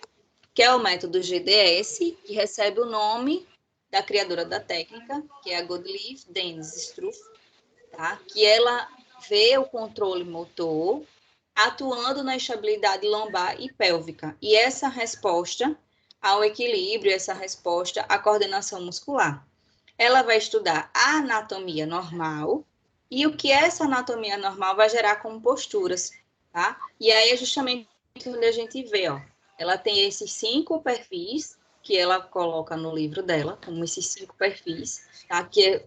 que é o método GDS, que recebe o nome da criadora da técnica, que é a Godelieve Dennis Struff, tá? Que ela vê o controle motor atuando na estabilidade lombar e pélvica. E essa resposta ao equilíbrio, essa resposta à coordenação muscular. Ela vai estudar a anatomia normal e o que essa anatomia normal vai gerar como posturas, tá? E aí é justamente onde a gente vê, ó, ela tem esses 5 perfis que ela coloca no livro dela, como esses 5 perfis, tá? Que é,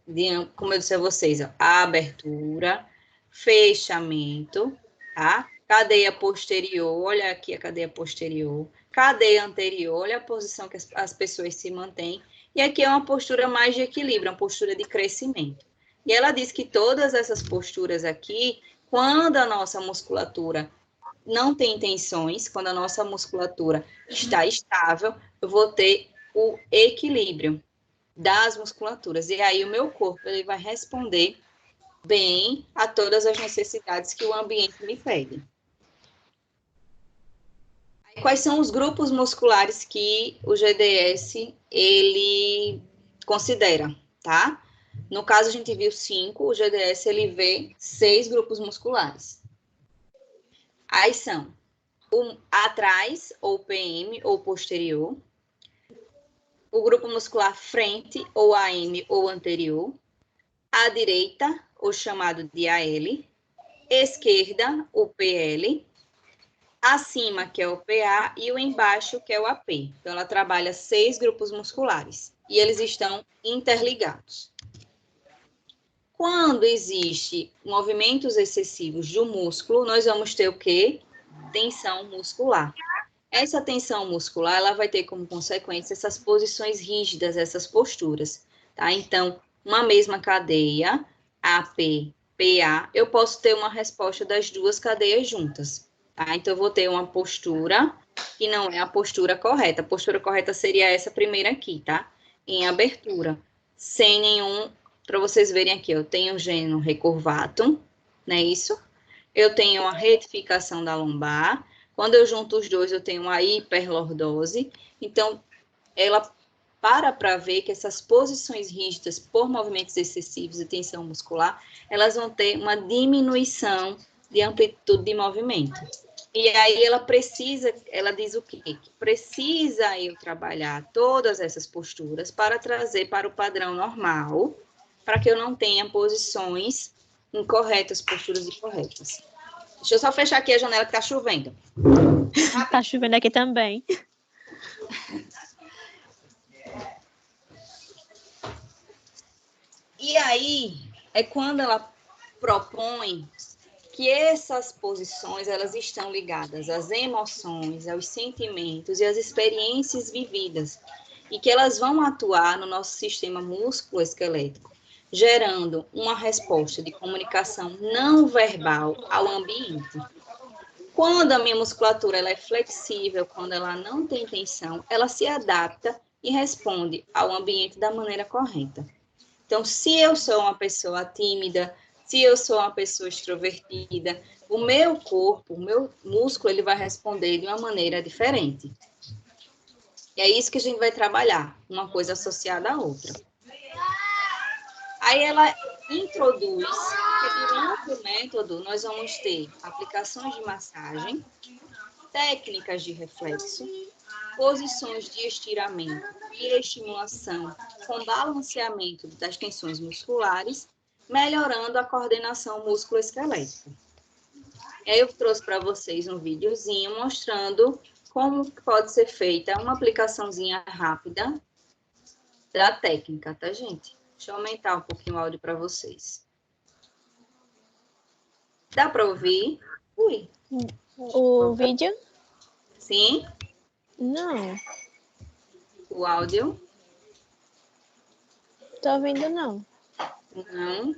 como eu disse a vocês, ó, a abertura, fechamento, tá? Cadeia posterior, olha aqui a cadeia posterior, cadeia anterior, olha a posição que as pessoas se mantêm, e aqui é uma postura mais de equilíbrio, uma postura de crescimento. E ela diz que todas essas posturas aqui, quando a nossa musculatura não tem tensões, quando a nossa musculatura está estável, eu vou ter o equilíbrio das musculaturas. E aí o meu corpo ele vai responder bem a todas as necessidades que o ambiente me pede. Quais são os grupos musculares que o GDS ele considera, tá? No caso, a gente viu 5, o GDS ele vê 6 grupos musculares. Aí são o atrás, ou PM, ou posterior. O grupo muscular frente, ou AM, ou anterior. À direita, o chamado de AL. Esquerda, o PL. Acima, que é o PA, e o embaixo, que é o AP. Então, ela trabalha 6 grupos musculares. E eles estão interligados. Quando existe movimentos excessivos do músculo, nós vamos ter o quê? Tensão muscular. Essa tensão muscular, ela vai ter como consequência essas posições rígidas, essas posturas, tá? Então, uma mesma cadeia, AP, PA, eu posso ter uma resposta das duas cadeias juntas, tá? Então, eu vou ter uma postura que não é a postura correta. A postura correta seria essa primeira aqui, tá? Em abertura, sem nenhum... Para vocês verem aqui, eu tenho o gênero recurvatum, não é isso? Eu tenho a retificação da lombar. Quando eu junto os dois, eu tenho uma hiperlordose. Então, ela para ver que essas posições rígidas por movimentos excessivos e tensão muscular, elas vão ter uma diminuição de amplitude de movimento. E aí ela diz o quê? Que precisa eu trabalhar todas essas posturas para trazer para o padrão normal, para que eu não tenha posições incorretas, posturas incorretas. Deixa eu só fechar aqui a janela que tá chovendo. Tá chovendo aqui também. E aí é quando ela propõe que essas posições elas estão ligadas às emoções, aos sentimentos e às experiências vividas e que elas vão atuar no nosso sistema músculo-esquelético, gerando uma resposta de comunicação não verbal ao ambiente. Quando a minha musculatura ela é flexível, quando ela não tem tensão, ela se adapta e responde ao ambiente da maneira correta. Então, se eu sou uma pessoa tímida, se eu sou uma pessoa extrovertida, o meu corpo, o meu músculo, ele vai responder de uma maneira diferente. E é isso que a gente vai trabalhar, uma coisa associada à outra. Aí ela introduz que durante o método nós vamos ter aplicações de massagem, técnicas de reflexo, posições de estiramento e estimulação com balanceamento das tensões musculares, melhorando a coordenação músculo-esquelética. Aí eu trouxe para vocês um videozinho mostrando como pode ser feita uma aplicaçãozinha rápida da técnica, tá, gente? Deixa eu aumentar um pouquinho o áudio para vocês. Dá para ouvir? Ui. O vídeo? Sim? Não. O áudio? Tô ouvindo, não. Não.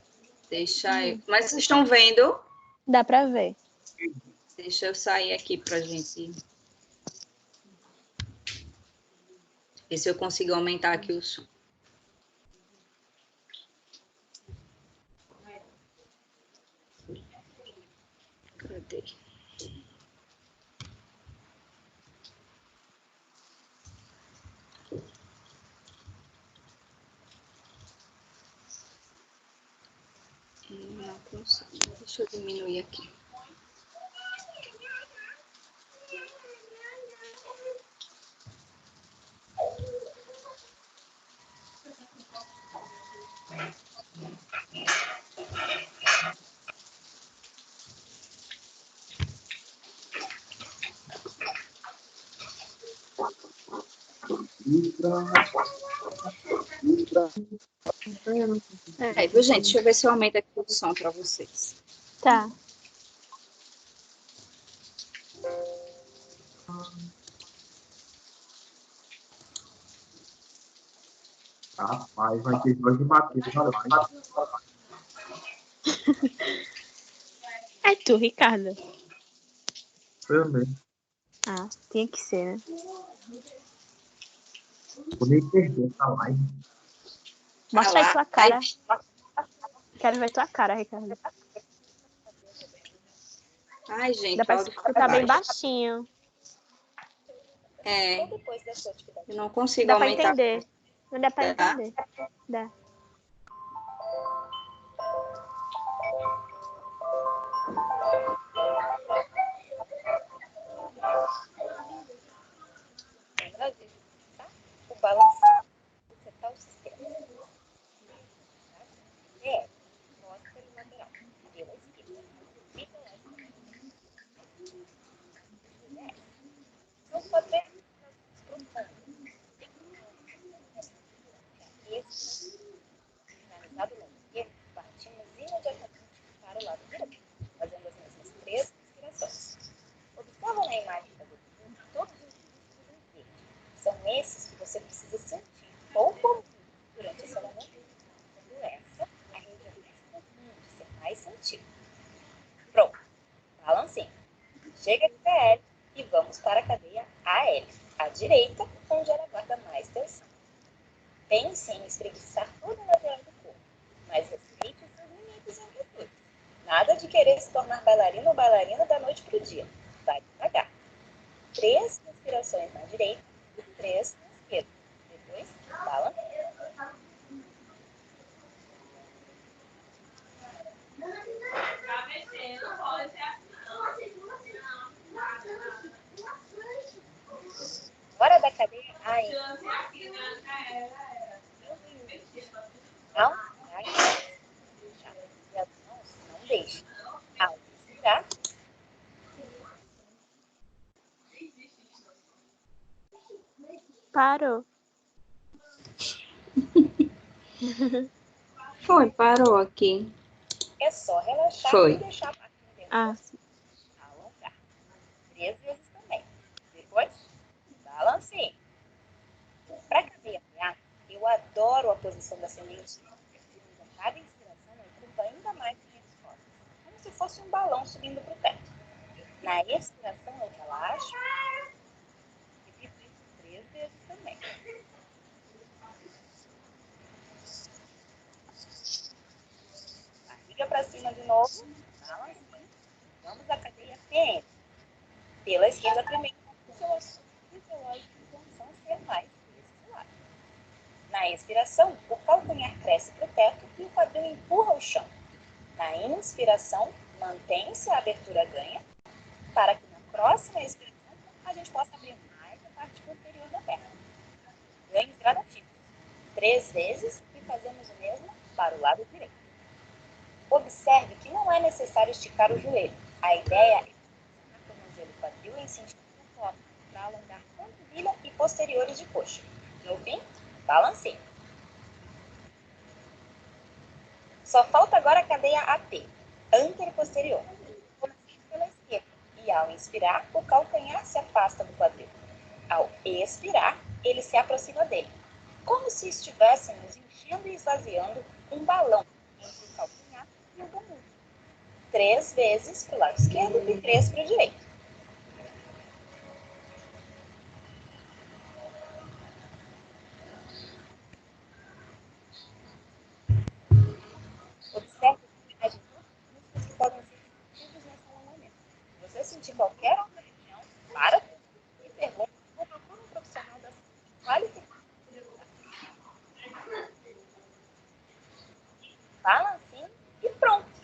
Deixa eu... Mas vocês estão vendo? Dá pra ver. Deixa eu sair aqui pra gente ver se eu consigo aumentar aqui o som. Cadê? Não consigo. Deixa eu diminuir aqui. Viu, gente? Deixa eu ver se eu aumento aqui o som para vocês. Tá. Rapaz, vai ter dois de bater na live. É tu, Ricardo. Também. Ah, tinha que ser, né? Vou nem perder essa live. Mostra aí tua cara. Quero ver tua cara, Ricardo. Ai, gente, Dá pra escutar bem baixinho. É. Eu não consigo Dá pra aumentar. entender. Não dá pra entender. Dá. O balançar, setar o sistema. Mostra o lateral. Pela esquerda. Fica lá. São quadrantes profundos. Esse finalizado na esquerda, partimos imediatamente para o lado direito, fazendo as mesmas 3 inspirações. Observa na imagem da gordura todos os músculos em verde. São esses que você precisa sentir ou ouvir durante esse alongamento. Sendo essa a região mais comum de ser mais sentido. Pronto. Balancinho. Chega de PL e vamos para a cadeia AL, à direita, onde ela guarda mais tensão. Pense em espreguiçar toda a lateral do corpo, mas respeite os seus limites e amplitudes. Nada de querer se tornar bailarino ou bailarina da noite para o dia. Vai devagar. 3 respirações na direita e 3 na esquerda. Depois, balança. Hora da cadeia AM. Ao inspirar, e as mãos não deixem. Ao expirar, Parou. Foi, parou aqui. é só relaxar Foi. e deixar a parte dentro Ah, alongar. 3 vezes também. Depois, balanceio. Para a cadeia PA, eu adoro a posição da semente. Cada inspiração ocupa ainda mais as minhas costas, como se fosse um balão subindo para o teto. Na expiração, eu relaxo. Repito isso 3 vezes também. Barriga para cima de novo. Balancinho. Vamos à cadeia PM. Pela esquerda primeiro, o seu assunto fisiológico de tensão ser mais estimulado. Na expiração, o calcanhar cresce para o teto e o quadril empurra o chão. Na inspiração, mantém-se a abertura ganha, para que na próxima expiração a gente possa abrir mais a parte posterior da perna. Ganhos gradativos. 3 vezes e fazemos o mesmo para o lado direito. Observe que não é necessário esticar o joelho. A ideia é pressionar o tornozelo e quadril em sentido uniforme para alongar panturrilha e posteriores de coxa. No fim, balanceio. Só falta agora a cadeia AT, anteroposterior. Comecei pela esquerda e ao inspirar, o calcanhar se afasta do quadril. Ao expirar, ele se aproxima dele, como se estivéssemos enchendo e esvaziando um balão entre o calcanhar e o bumbum. 3 vezes para o lado esquerdo e 3 para o direito. Observe a de todos os músculos que podem ser sentidos nesse alongamento. Se você sentir qualquer outra região, para tudo e pergunta ou procura um profissional da saúde qualificado. Balancinho e pronto.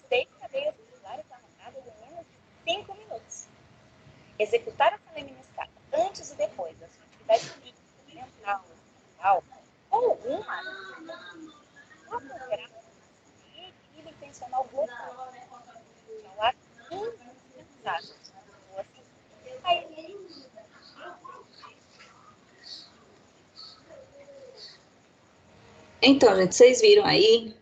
6 cadeias musculares alongadas em menos de 5 minutos. Executar essa laminiscata antes e depois da sua atividade física, mental, espiritual ou uma procurar equilíbrio tensional global. Que é um ato indispensável. Ou assim, aí, Então, gente, vocês viram aí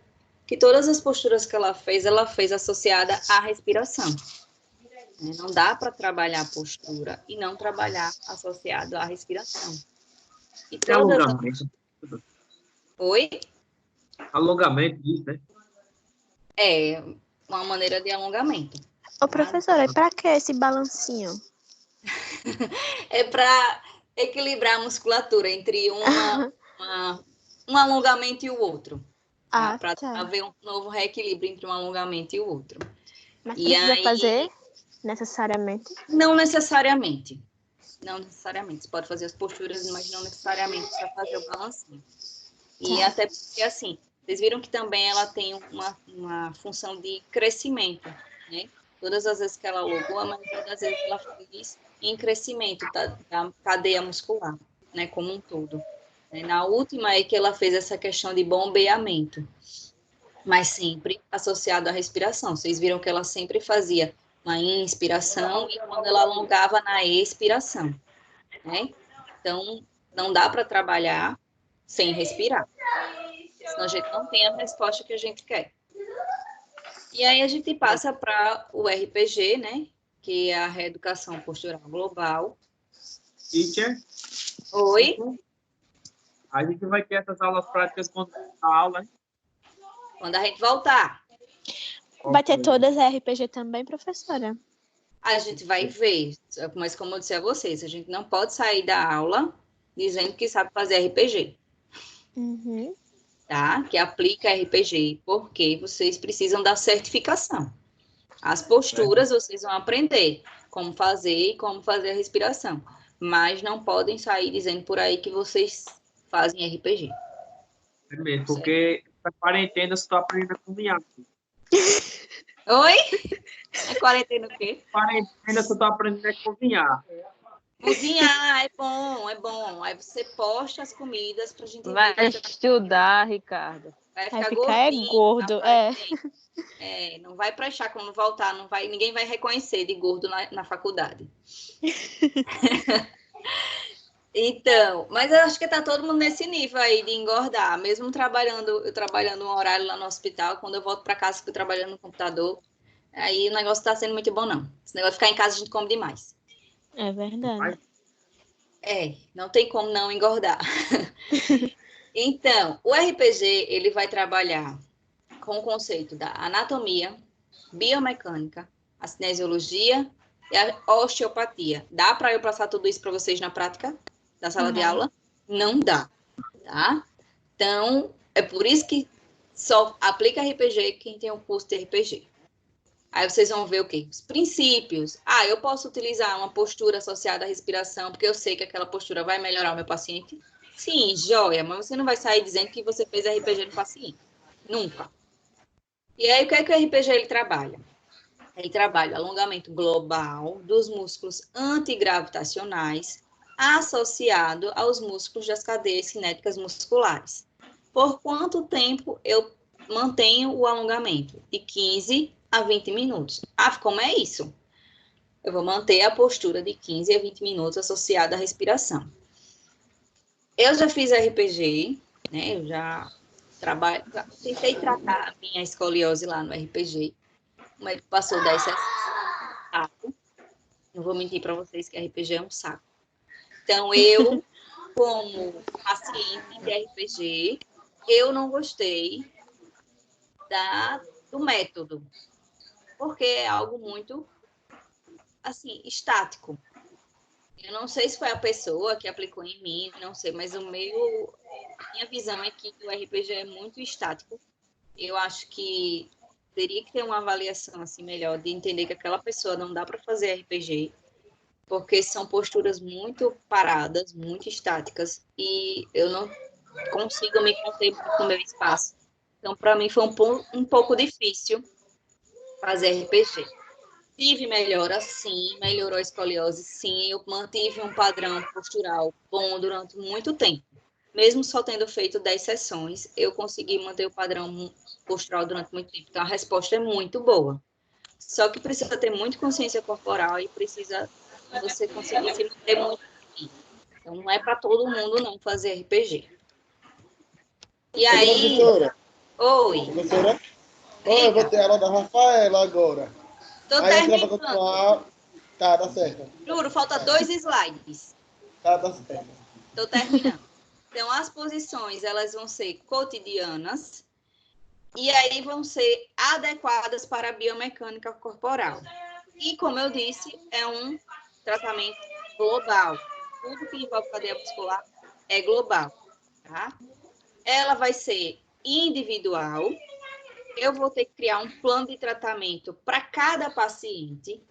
que todas as posturas que ela fez associada à respiração. Não dá para trabalhar a postura e não trabalhar associado à respiração. E Tem alongamento. Oi? Alongamento disso, né? É uma maneira de alongamento. Ô, professora, e pra que esse balancinho? É para equilibrar a musculatura entre um alongamento e o outro. Ah, Para tá. haver um novo reequilíbrio entre um alongamento e o outro. Mas E precisa aí, fazer necessariamente? Não necessariamente. Não necessariamente. Você pode fazer as posturas, mas não necessariamente para fazer o balancinho. E Tá. até porque, assim, vocês viram que também ela tem uma função de crescimento, né? Todas as vezes que ela alongou, a maioria das vezes ela fez em crescimento da cadeia muscular, né? Como um todo. Na última é que ela fez essa questão de bombeamento, mas sempre associado à respiração. Vocês viram que ela sempre fazia uma inspiração e quando ela alongava na expiração, né? Então, não dá para trabalhar sem respirar. Senão a gente não tem a resposta que a gente quer. E aí a gente passa para o RPG, né? Que é a Reeducação Postural Global. Teacher, Oi? a gente vai ter essas aulas práticas quando a aula, né? Quando a gente voltar, Vai ter todas a RPG também, professora? a gente vai ver. Mas como eu disse a vocês, a gente não pode sair da aula dizendo que sabe fazer RPG. Uhum. Tá? Que aplica RPG, porque vocês precisam da certificação. As posturas vocês vão aprender como fazer e como fazer a respiração, mas não podem sair dizendo por aí que vocês fazem RPG. É mesmo, porque na quarentena você está aprendendo a cozinhar. Oi? É quarentena o quê? Quarentena você está aprendendo a cozinhar. Cozinhar, é bom, é bom. Aí você posta as comidas pra gente Vai ver. estudar, Ricardo. Vai Vai ficar ficar gordinho. gordo, Não vai prachar quando voltar, ninguém vai reconhecer de gordo na faculdade. Então, mas eu acho que tá todo mundo nesse nível aí de engordar, mesmo eu trabalhando um horário lá no hospital, quando eu volto para casa fico trabalhando no computador, aí o negócio tá sendo muito bom não. Esse negócio de ficar em casa a gente come demais. É verdade. Não tem como não engordar. Então, o RPG, ele vai trabalhar com o conceito da anatomia, biomecânica, a cinesiologia e a osteopatia. Dá para eu passar tudo isso para vocês na prática da sala de aula? Não dá, tá? Então, é por isso que só aplica RPG quem tem o curso de RPG. Aí vocês vão ver o quê? Os princípios. Eu posso utilizar uma postura associada à respiração, porque eu sei que aquela postura vai melhorar o meu paciente? Sim, joia, mas você não vai sair dizendo que você fez RPG no paciente. Nunca. E aí, o que é que o RPG ele trabalha? Ele trabalha o alongamento global dos músculos antigravitacionais associado aos músculos das cadeias cinéticas musculares. Por quanto tempo eu mantenho o alongamento? De 15 a 20 minutos. Como é isso? Eu vou manter a postura de 15 a 20 minutos associada à respiração. Eu já fiz RPG, né? Eu já tentei tratar a minha escoliose lá no RPG. O médico passou 10 sessões. Não vou mentir para vocês que RPG é um saco. Então, eu, como paciente de RPG, eu não gostei do método, porque é algo muito, assim, estático. Eu não sei se foi a pessoa que aplicou em mim, não sei, mas minha visão é que o RPG é muito estático. Eu acho que teria que ter uma avaliação assim melhor de entender que aquela pessoa não dá para fazer RPG, porque são posturas muito paradas, muito estáticas, e eu não consigo me conter muito no meu espaço. Então, para mim, foi um pouco difícil fazer RPG. Tive melhora, sim, melhorou a escoliose, sim, eu mantive um padrão postural bom durante muito tempo. Mesmo só tendo feito 10 sessões, eu consegui manter o padrão postural durante muito tempo. Então, a resposta é muito boa. Só que precisa ter muita consciência corporal e precisa você conseguir se manter muito bem. Então, não é para todo mundo não fazer RPG. E aí... Professora. Oi. Professora. Oi, eu vou ter aula da Rafaela agora. Tô Aí a gente vai terminando. continuar. Tá certo. Juro, falta 2 slides. Tá certo. Tô terminando. Então, as posições, elas vão ser cotidianas e aí vão ser adequadas para a biomecânica corporal. E, como eu disse, é um tratamento global. Tudo que envolve cadeia muscular é global, tá? Ela vai ser individual. Eu vou ter que criar um plano de tratamento para cada paciente.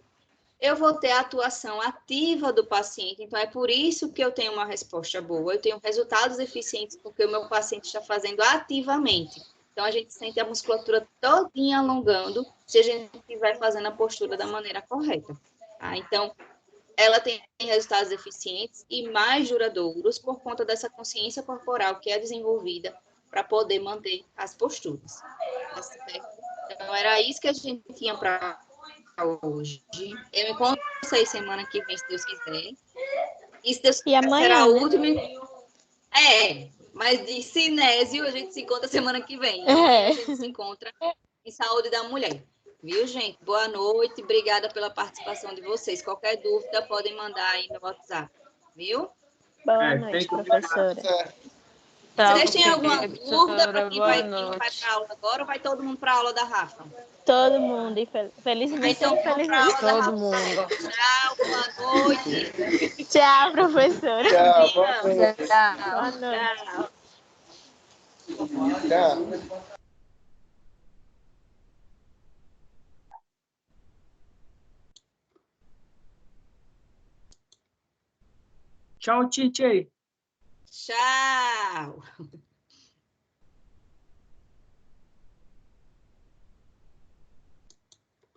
Eu vou ter a atuação ativa do paciente, então é por isso que eu tenho uma resposta boa, eu tenho resultados eficientes, porque o meu paciente está fazendo ativamente. Então, a gente sente a musculatura todinha alongando, se a gente estiver fazendo a postura da maneira correta. Tá? Então, ela tem resultados eficientes e mais duradouros por conta dessa consciência corporal que é desenvolvida para poder manter as posturas. Tá certo? Então, era isso que a gente tinha para hoje. Eu me encontro vocês semana que vem, se Deus quiser. E se Deus quiser, amanhã, será o né? último. Mas de cinésio a gente se encontra semana que vem. É. Amanhã a gente se encontra em saúde da mulher. Viu, gente? Boa noite. Obrigada pela participação de vocês. Qualquer dúvida, podem mandar aí no WhatsApp. Viu? Boa noite, professora. Certo. Vocês têm alguma dúvida para quem vai Boa para a aula agora ou vai todo mundo para a aula da Rafa? Todo mundo, felizmente Então, ou vamos para a infelizmente. aula da Todo Rafa. mundo. Tchau, boa noite. Tchau, professora. Tchau, boa noite. Boa noite. Tchau. Tchau. Tchau, Tite. Tchau.